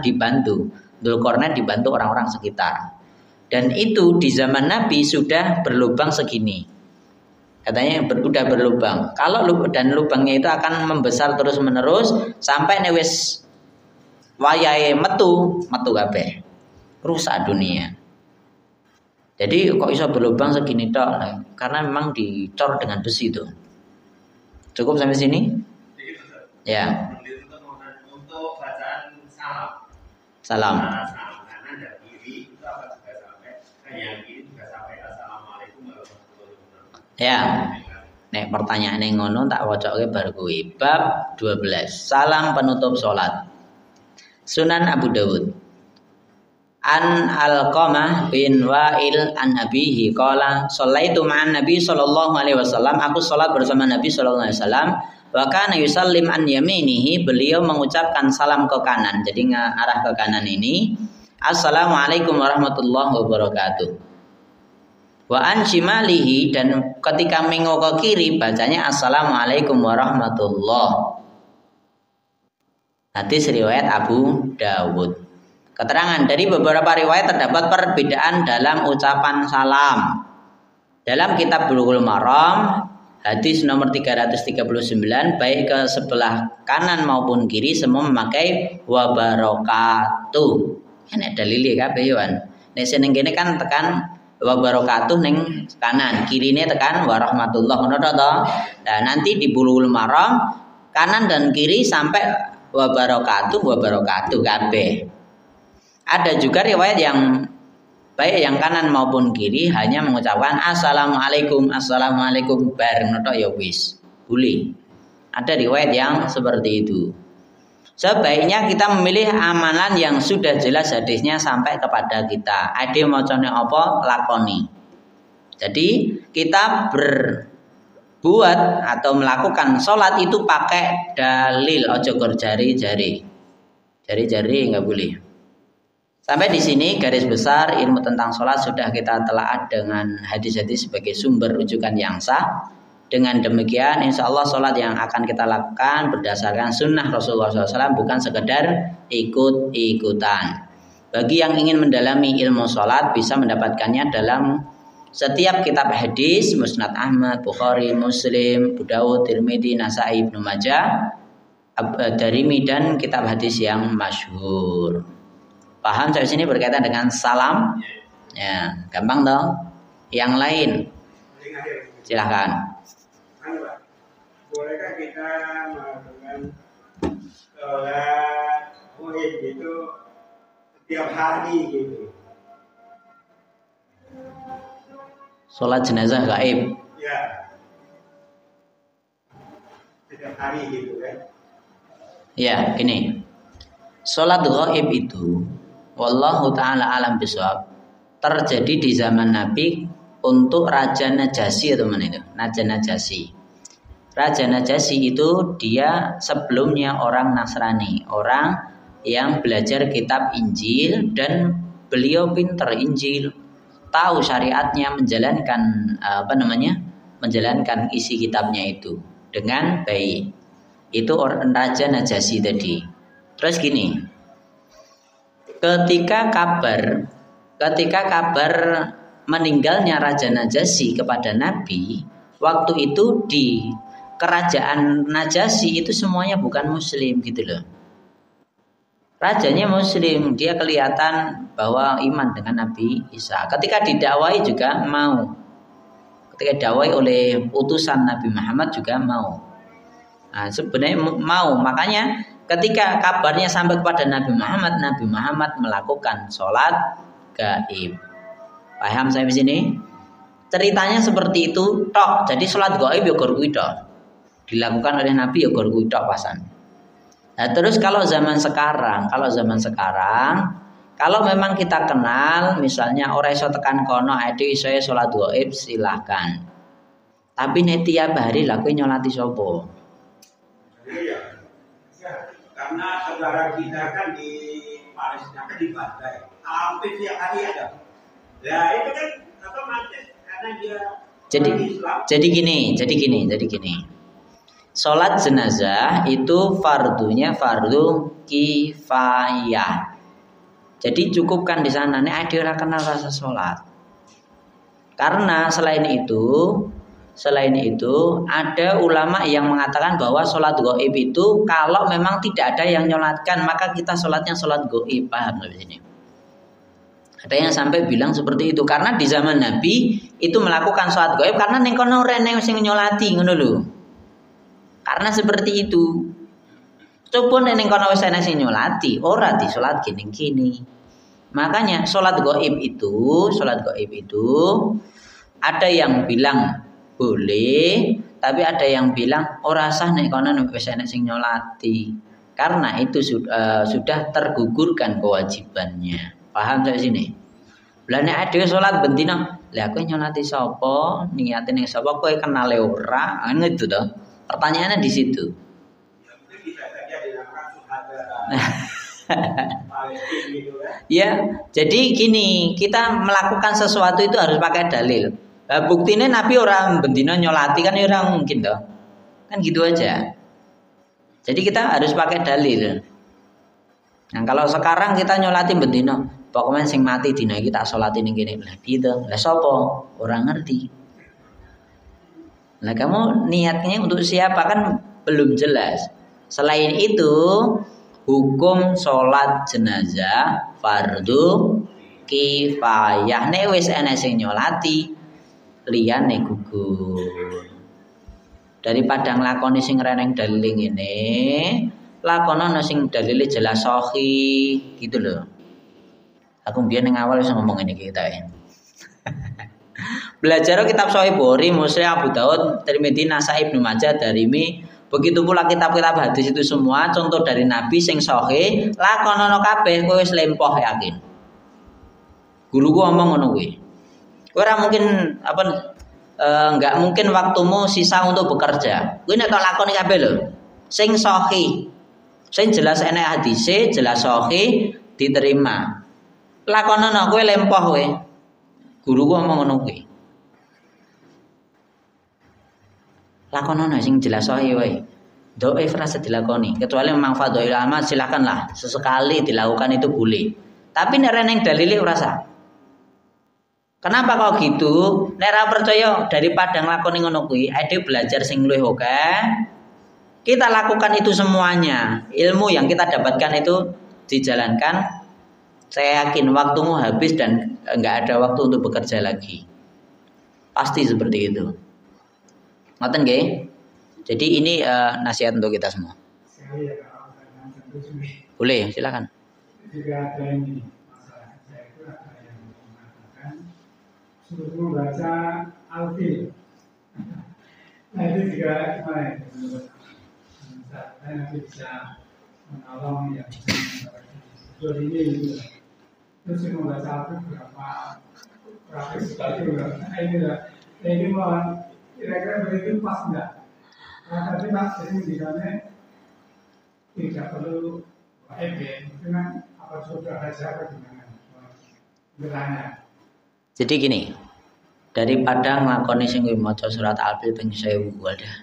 dibantu. Dzulqarnain dibantu orang-orang sekitar. Dan itu di zaman Nabi sudah berlubang segini. Katanya udah berlubang. Kalau dan lubangnya itu akan membesar terus menerus sampai newes wayahe metu kabeh. Rusak dunia. Jadi kok bisa berlubang segini tok? Karena memang dicor dengan besi itu. Cukup sampai sini? Ya. Untuk bacaan salam. Salam. Salam kanan dan kiri itu apa juga sampai yang kiri juga sampai assalamualaikum warahmatullahi wabarakatuh. Ya. Nek pertanyaan yang ngono tak wocoke bar kuwi. Bab 12. Salam penutup salat. Sunan Abu Dawud. An Alqamah bin Wa'il an abihi qala shallaitu ma'an Nabi sallallahu alaihi wasallam, aku salat bersama Nabi sallallahu alaihi wasallam, wa kana yusallim an yaminihi, beliau mengucapkan salam ke kanan, jadi ngarah ke kanan ini, assalamualaikum warahmatullahi wabarakatuh. Wa an shimalihi, dan ketika mengo ke kiri bacanya assalamualaikum warahmatullahi. Hadis riwayat Abu Dawud. Keterangan dari beberapa riwayat terdapat perbedaan dalam ucapan salam. Dalam kitab Bulughul Maram, hadis nomor 339, baik ke sebelah kanan maupun kiri semua memakai wa barakatuh. Ini dalile kabeh yo kan. Nek seneng kene kan tekan wa barakatuh ning kanan, kirine tekan wa rahmatullah ngono to. Nah, nanti di Bulughul Maram kanan dan kiri sampai wa barakatuh kabeh. Ada juga riwayat yang baik yang kanan maupun kiri hanya mengucapkan assalamualaikum bareng noto ya wis. Boleh. Ada riwayat yang seperti itu. Sebaiknya kita memilih amalan yang sudah jelas hadisnya sampai kepada kita. Ade macane apa lakoni. Jadi kita berbuat atau melakukan sholat itu pakai dalil, ojo gor jari-jari nggak boleh. Sampai di sini garis besar ilmu tentang sholat sudah kita telaah dengan hadis-hadis sebagai sumber rujukan yang sah. Dengan demikian insya Allah sholat yang akan kita lakukan berdasarkan sunnah Rasulullah SAW, bukan sekedar ikut-ikutan. Bagi yang ingin mendalami ilmu sholat bisa mendapatkannya dalam setiap kitab hadis, Musnad Ahmad, Bukhari, Muslim, Abu Dawud, Tirmidzi, Nasai, Ibnu Majah, Darimi, dan kitab hadis yang masyhur. Paham sampai sini berkaitan dengan salam? Ya, gampang dong. Yang lain, silahkan. Bolehkah kita melakukan sholat muhim itu setiap hari gitu? Sholat jenazah gaib? Ya, setiap hari gitu kan? Ya, gini. Sholat gaib itu wallahu ta'ala alam bisawab terjadi di zaman Nabi untuk Raja Najasyi teman itu. Raja Najasyi itu dia sebelumnya orang Nasrani, orang yang belajar kitab Injil dan beliau pinter Injil, tahu syariatnya, menjalankan isi kitabnya itu dengan baik. Itu orang Raja Najasyi tadi. Terus gini, ketika kabar meninggalnya Raja Najasyi kepada Nabi, waktu itu di kerajaan Najasyi itu semuanya bukan Muslim gitu loh. Rajanya Muslim, dia kelihatan bahwa iman dengan Nabi Isa. Ketika didakwai juga mau. Ketika didakwai oleh utusan Nabi Muhammad juga mau. Nah, sebenarnya mau, makanya ketika kabarnya sampai kepada Nabi Muhammad melakukan sholat gaib. Paham sampai sini? Ceritanya seperti itu tok. Jadi sholat gaib ya gor kuwi tok. Dilakukan oleh Nabi ya gor kuwi tok pasan. Nah, terus kalau zaman sekarang, kalau memang kita kenal, misalnya orang iso tekan kono, ade iso sholat gaib, silahkan. Tapi nek tiap hari lha kowe nyolati sapa? Iya. Karena saudara kita kan di Palestina kan di Badai, hampir tiap hari ada. Ya itu kan otomatis karena dia jadi gini. Sholat jenazah itu fardunya fardu kifayah. Jadi cukupkan di sana. Nek ade ora kenal rasa sholat. Karena selain itu ada ulama yang mengatakan bahwa sholat gaib itu kalau memang tidak ada yang nyolatkan maka kita sholatnya sholat gaib. Paham di sini? Ada yang sampai bilang seperti itu karena di zaman Nabi itu melakukan sholat gaib karena ning kono ora ana sing nyolati ngono lho. Karena seperti itu. Coba ning kono wis ana sing nyolati, ora disolatke ning kene. Makanya sholat gaib itu ada yang bilang boleh, tapi ada yang bilang ora sah nek kono wis ana sing nyolati. Karena itu sudah tergugurkan kewajibannya. Paham sampai sini? Lah nek ade salat bendina, lah kowe nyolati sapa? Niate ning sapa kowe kenale ora? Kan gitu toh. Pertanyaannya di situ. Ya, mungkin bisa saja dinamakan syuhada Palestina gitu ya. Ya, jadi gini, kita melakukan sesuatu itu harus pakai dalil. Nah, buktinya Nabi orang bendina nyolati kan orang mungkin toh. Kan gitu aja. Jadi kita harus pakai dalil. Nah, kalau sekarang kita nyolati bendina, pokoknya sing mati dina iki tak salati ning kene. Lah gitu. Lah sapa? Orang ngerti. Nah, kamu niatnya untuk siapa kan belum jelas. Selain itu, hukum sholat jenazah fardu kifayah. Nek wis ana sing nyolati, liyane gugur. Daripada nglakoni sing reneng dalil ngene, lakonono sing dalile jelas sahih, gitu loh. Aku mbiyen ning awal wis ngomong ngene iki kita. Belajar kitab Sahih Bukhari, Muslim, Abu Daud, Tirmidzi, Nasai, Ibnu Majah, Darimi. Begitu pula kitab-kitab hadis itu semua contoh dari Nabi sing sahih, lakonono kabeh kowe wis lempoh yakin. Guruku ngomong ngono kuwi. Kowe ora mungkin enggak mungkin waktumu sisa untuk bekerja. Kowe nek lakoni kabeh lho. Sing sahih. Sing jelas enek hadise, jelas sahih diterima. Lakonono kowe lempoh kowe. Guruku ngomong ngono kuwi. Lakonono sing jelas sahih wae. Dhaif rasa dilakoni, kecuali memang fadhail amal silakanlah sesekali dilakukan itu boleh. Tapi nek reneng dalile ora sah. Kenapa kok gitu? Nek ora percaya daripada nglakoni ngono kuwi, ade belajar sing luwih akeh. Kita lakukan itu semuanya. Ilmu yang kita dapatkan itu dijalankan. Saya yakin waktumu habis dan enggak ada waktu untuk bekerja lagi. Pasti seperti itu. Ngoten nggih? Jadi ini nasihat untuk kita semua. Sekali ya Kak, Boleh, silakan. jika ada ini masalah saya itu ada yang mengatakan suruh membaca Al-Fil. Nah itu juga gimana ya menurut saya nanti bisa menolong yang bisa ini gitu. Terus membaca Al-Fil berapa sekali nah ini mau kira-kira begitu pas enggak? Nah, tapi Pak, jadi misalnya tidak perlu EB, itu kan apa sudah saja apa gimana? Bertanya. Jadi gini, daripada nglakoni sing maca surat Al-Fil ping 1000 wadah.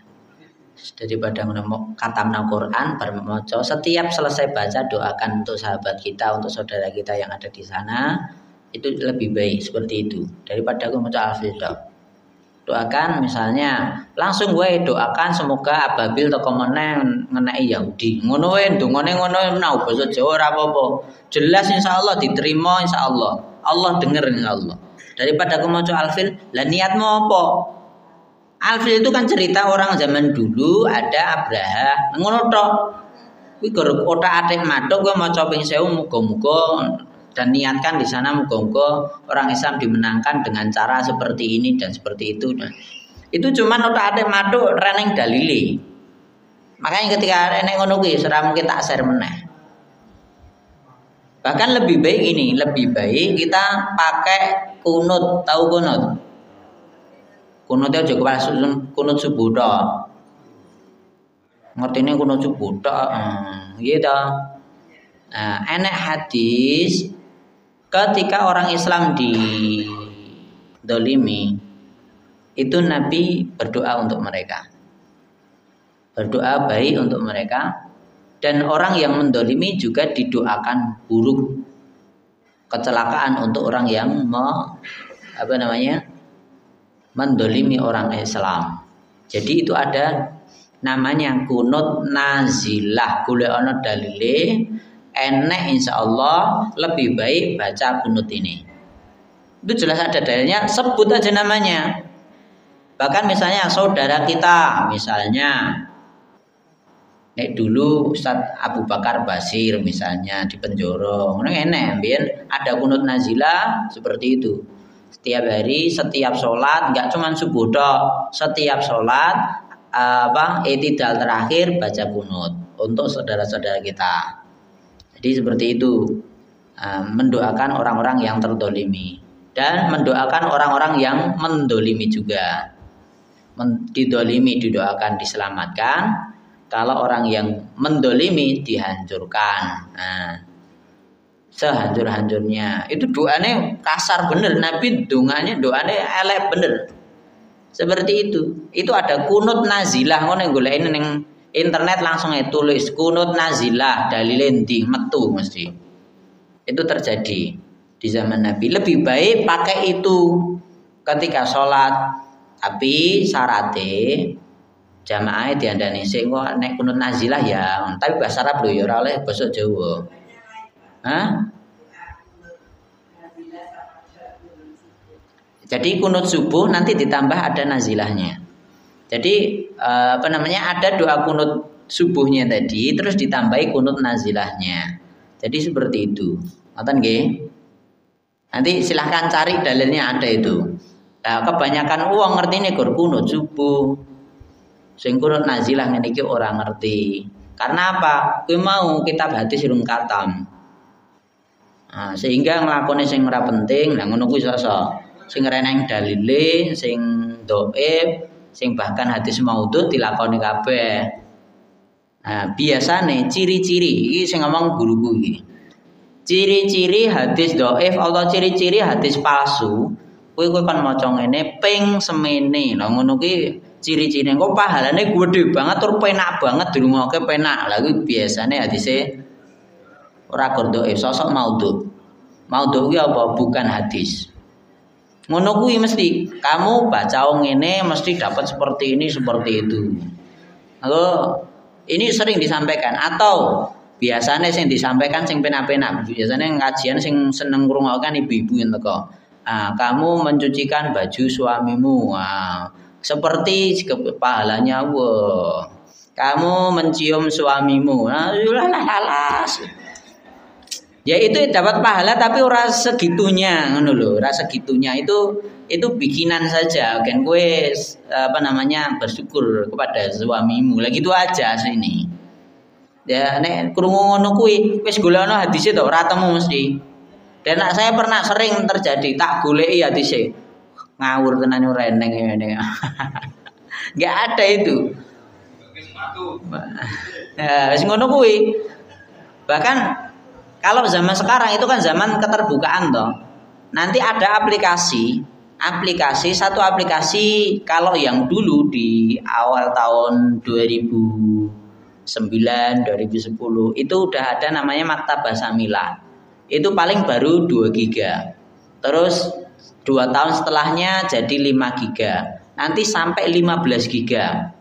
Daripada khatamna Quran bar maca, setiap selesai baca doakan untuk sahabat kita, untuk saudara kita yang ada di sana. Itu lebih baik seperti itu daripada aku maca Al-Fil. Doakan misalnya langsung gue doakan semoga ababil teko meneh ngeneki Yahudi. Ngono wae ndongane ngono nau basa Jawa ora apa-apa. Jelas insyaallah diterima insyaallah. Allah denger insyaallah. Daripada aku maca Al-Fil, lah niatmu apa? Al-Fil itu kan cerita orang zaman dulu ada Abraha. Ngono tok. Kuwi gara otak-atik matuk gue maca ping 1000 muga-muga dan niatkan di sana muga-muga orang Islam dimenangkan dengan cara seperti ini dan seperti itu. Nah, itu cuman otak-atik matuk reneng dalile. Makanya ketika enek ngono kuwi ora mungkin tak share meneh. Bahkan lebih baik ini, lebih baik kita pakai kunut, tahu kunut? Kunutnya juga kunut subuh tok. Ngertine kunut subuh tok. Iya toh. Nah, enek hadis ketika orang Islam didolimi itu Nabi berdoa untuk mereka, berdoa baik untuk mereka, dan orang yang mendolimi juga didoakan buruk. kecelakaan untuk orang yang mendolimi orang Islam. Jadi itu ada namanya kunut nazilah. Golek ana dalile enek insyaallah lebih baik baca kunut ini. Itu jelas ada dalilnya, sebut aja namanya. Bahkan misalnya saudara kita, misalnya nek dulu Ustaz Abu Bakar Basir misalnya di penjara, ngono enek mbiyen ada kunut nazilah seperti itu. Setiap hari, setiap sholat, enggak cuma subuh tok, setiap sholat i'tidal terakhir baca kunut untuk saudara-saudara kita. Jadi seperti itu, mendoakan orang-orang yang terdolimi dan mendoakan orang-orang yang mendolimi juga. Didolimi didoakan diselamatkan. Kalau orang yang mendolimi dihancurkan. Nah, sehancur-hancurnya. Itu doanya kasar bener. Nabi doanya elek bener. Seperti itu. Itu ada kunut nazilah. Ngono golek ning internet langsung tulis kunut nazilah dalile ndi metu mesti. Itu terjadi di zaman Nabi. Lebih baik pakai itu ketika sholat. Tapi syaratnya jamaah diandani sing kok nek kunut nazilah ya, tapi bahasa Arab lho ya ora oleh basa Jawa. Hah? Jadi kunut subuh nanti ditambah ada nazilahnya. Jadi ada doa kunut subuhnya tadi terus ditambahi kunut nazilahnya. Jadi seperti itu. Ngoten nggih? Nanti silahkan cari dalilnya ada itu. Nah, kebanyakan uang ngerti ini kunut subuh. Sing kunut nazilah ngene iki ora ngerti. Karena apa? Kowe mau kitab hadis urung katam. Nah, sehingga nglakoni sing ora penting, lah ngono kuwi sosok. Sing reneng dalile, sing dhaif, sing bahkan hadis maudhu dilakoni kabeh. Nah, biasane ciri-ciri iki sing ngomong guruku iki. Ciri-ciri hadis dhaif atau ciri-ciri hadis palsu, kowe kan maca ngene ping semene. Lah ngono ki ciri-ciri kok pahalane gede banget tur penak banget dirungokke penak. Lah kuwi biasane hadise ora dhaif, sosok maudhu. Maudhu kuwi apa? Bukan hadis. Ngono kuwi mesti kamu baca ngene mesti dapat seperti ini seperti itu. Halo, ini sering disampaikan atau biasanya sing disampaikan sing penak-penak. Biasanya ngajian sing seneng ngrungokke ibu-ibu yang teko. Kamu mencucikan baju suamimu. Seperti pahalanya Allah. Kamu mencium suamimu. Ya itu dapat pahala tapi ora segitunya ngono lho, ora segitunya itu bikinan saja. Kan kowe bersyukur kepada suamimu. Lah gitu aja sini. Ya nek krungu ngono kuwi wis golekno hadise to ora temu mesti. Dan saya pernah sering terjadi tak goleki hadise. Ngawur tenan ora eneng ngene. Enggak ada itu. Ya wis ngono kuwi. Bahkan kalau zaman sekarang itu kan zaman keterbukaan toh. Nanti ada satu aplikasi kalau yang dulu di awal tahun 2009, 2010 itu udah ada namanya Maktabah Samilah. Itu paling baru 2 giga. Terus 2 tahun setelahnya jadi 5 giga. Nanti sampai 15 giga.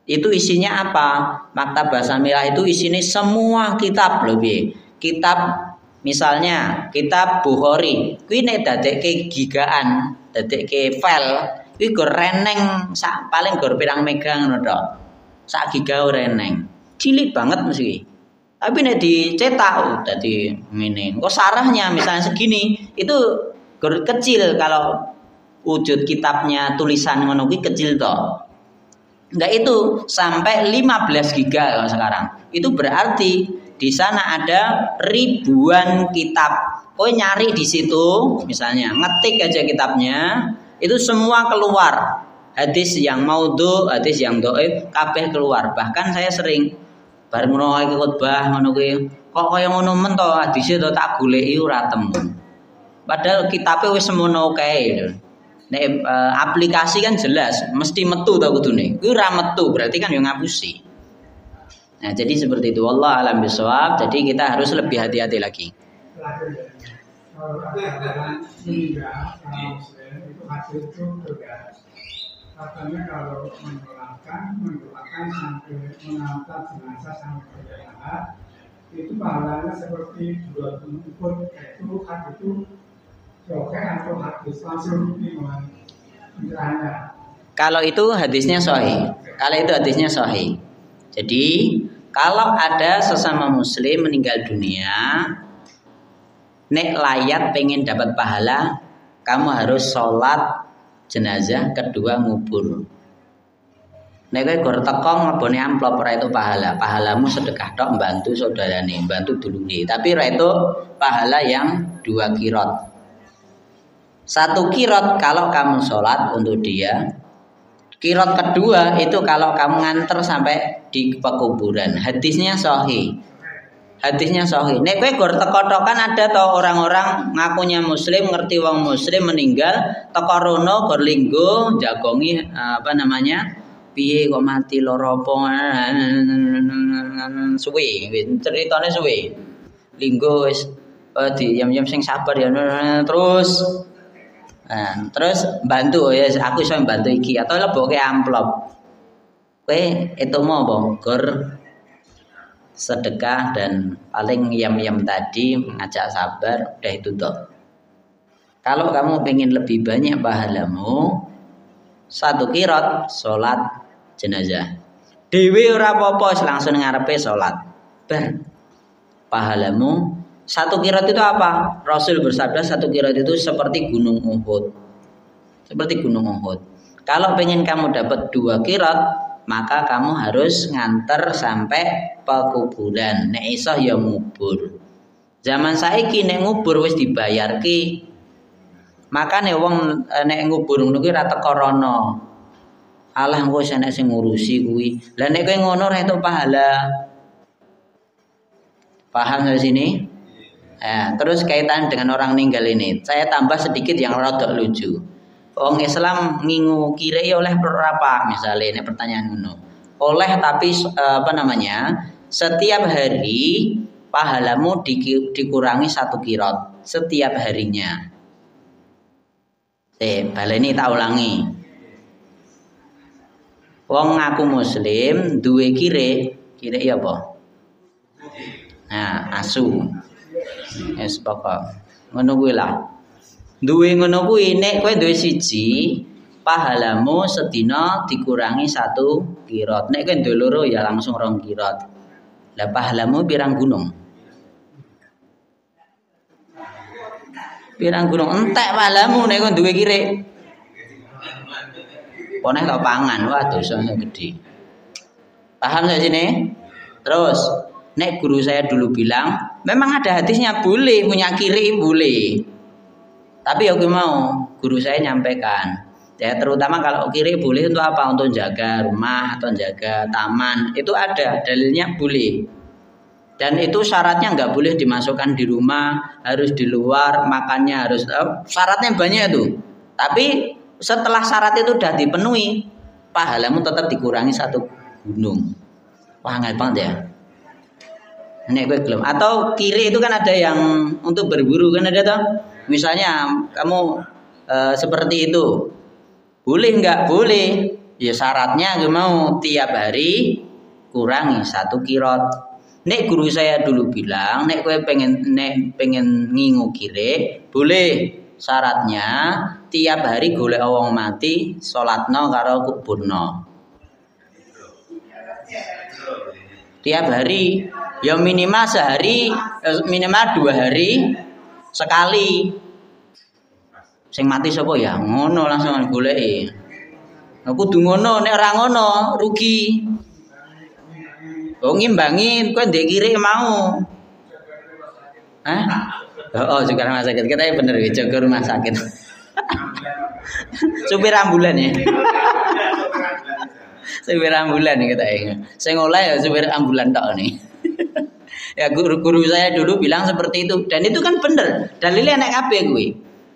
Itu isinya apa? Maktabah Samilah itu isinya semua kitab lebih. Kitab misalnya kitab Bukhari kuwi nek dadekke gigaan, dadekke file kuwi go reneng paling go pirang mega ngono tok. Sak giga reneng. Cilik banget mesti. Tapi nek dicetak dadi ngene. Kok sarahnya misalnya segini itu kecil kalau wujud kitabnya tulisan ngono kuwi kecil tok. Enggak itu sampai 15 giga kalau sekarang. Itu berarti di sana ada ribuan kitab. Kowe nyari di situ, misalnya ngetik aja kitabnya, itu semua keluar. Hadis yang maudhu, hadis yang dhaif, kabeh keluar. Bahkan saya sering bareng ngono iki khotbah ngono kuwi, kok kaya ngono men to hadise to tak goleki ora temu. Padahal kitabe wis semono kae. Nek aplikasi kan jelas mesti metu ta kudune. Kuwi ora metu berarti kan yo ngapusi. Nah, jadi seperti itu. Wallahu a'lam bishawab. Jadi kita harus lebih hati-hati lagi. kalau ada orang meninggal orang muslim itu hasil itu berbeda. Katanya kalau mendoakan sampai mengantar jenazah sampai ke daerah itu pahalanya seperti 20 ikut, itu hadis itu sahih atau hadis langsung pencerahannya. Kalau itu hadisnya sahih. Kalau itu hadisnya sahih. Jadi kalau ada sesama muslim meninggal dunia, nek layat pengen dapat pahala, kamu harus sholat jenazah kedua ngubur. Nek kowe gor teko ngebone amplop ora itu pahala. Pahalamu sedekah tok membantu saudarane, membantu dulure. Tapi ora itu pahala yang 2 kirot. 1 kirot kalau kamu sholat untuk dia. Kirot kedua itu kalau kamu nganter sampai di pekuburan. Hadisnya sahih. Hadisnya sahih. Nek kowe gor teko-tokan ada toh orang-orang ngakunya muslim, ngerti wong muslim meninggal, teko rono gor linggo jagongi apa namanya? Piye kok mati lara apa? Suwe, ceritane suwe. Linggo wis di yam-yam sing sabar ya terus. Nah, terus bantu ya aku iso bantu iki atau leboke amplop. Kowe itu mau apa? Gor sedekah dan paling yam-yam tadi mengajak sabar, udah itu toh. Kalau kamu pengen lebih banyak pahalamu, 1 kirot sholat jenazah. Dewe ora apa-apa langsung ngarepe sholat. Bar. Pahalamu 1 kirot itu apa? Rasul bersabda 1 kirot itu seperti gunung Uhud. Seperti gunung Uhud. Kalau pengen kamu dapat 2 kirot, maka kamu harus nganter sampai pekuburan. Nek iso ya ngubur. Zaman saiki nek ngubur wis dibayarki. Makane wong nek ngubur ngono kuwi ora teko rono. Alah engko enek sing ngurusi kuwi. Lah nek kowe ngono ora entuk pahala. Paham dari sini? Nah, terus kaitan dengan orang meninggal ini, saya tambah sedikit yang rada lucu. Wong Islam ngingu kira oleh berapa? Misalnya ini pertanyaan ngono. Oleh tapi apa namanya? Setiap hari pahalamu dikurangi 1 kirot setiap harinya. Baleni tak ulangi. Wong ngaku muslim duwe kire ya apa? Nah, asu. Wis pokok. Ngono kuwi lah. Duwe ngono kuwi nek kowe duwe 1, pahalamu sedina dikurangi 1 kirot. Nek kowe duwe 2 ya langsung 2 kirot. Lah pahalamu pirang gunung? Pirang gunung entek pahalamu nek kowe duwe kire. Poneh kok pangan, wah dosanya gede. Paham saya sini? Terus, nek guru saya dulu bilang, memang ada hadisnya boleh punya kiri boleh. Tapi aku mau guru saya nyampaikan, ya terutama kalau kiri boleh untuk apa? Untuk jaga rumah atau jaga taman, itu ada dalilnya boleh. Dan itu syaratnya nggak boleh dimasukkan di rumah, harus di luar, makannya harus syaratnya banyak tuh. Tapi setelah syarat itu sudah dipenuhi, pahalamu tetap dikurangi 1 gunung. Wah ngel banget ya. Nek gue belum. Atau kiri itu kan ada yang untuk berburu kan ada toh. Misalnya kamu seperti itu, boleh nggak? Boleh. Ya syaratnya gue mau tiap hari kurangi 1 kirot. Nek guru saya dulu bilang, nek gue pengen ngingu kiri, boleh. Syaratnya tiap hari golek wong mati, salatno karo kuburno. Tiap hari, ya minimal sehari, minimal 2 hari sekali. Sing mati sapa ya? Ngono langsung goleki. Aku kudu ngono, nek ora ngono rugi. Oh ngimbangi, kowe ndek kiri mau. Hah? Oh, juga rumah sakit. Kita ya bener ya, jaga rumah sakit. Supir ambulan ya. Supir ambulan nih kita ya. Saya ngoleh ya supir ambulan tok nih. Ya guru saya dulu bilang seperti itu dan itu kan bener. Dalilnya nek kabeh kuwi.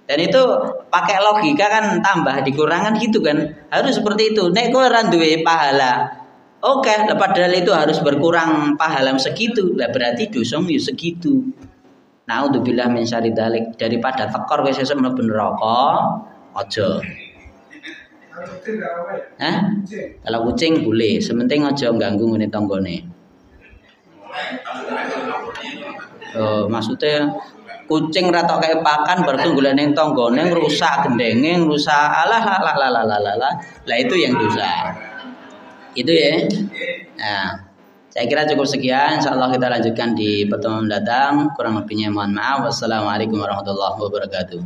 Dan itu pakai logika kan tambah dikurangan gitu kan. Harus seperti itu. Nek kowe ora duwe pahala. Oke, padahal itu harus berkurang pahala segitu. Lah berarti dosamu ya segitu. Naudzubillah min syarri dzalik, daripada tekor kowe sesuk mlebu neraka, aja. Kalau itu nggak apa ya? Hah? Kucing. Kalau kucing boleh, sementing aja ganggu ngene tanggane. Maksudnya kucing ratok kayak pakan berarti golek ning tanggane ngrusak gendenge, ngrusak alah lah itu yang dosa. Itu ya. Nah, saya kira cukup sekian. Insyaallah kita lanjutkan di pertemuan mendatang. Kurang lebihnya mohon maaf. Wassalamualaikum warahmatullahi wabarakatuh.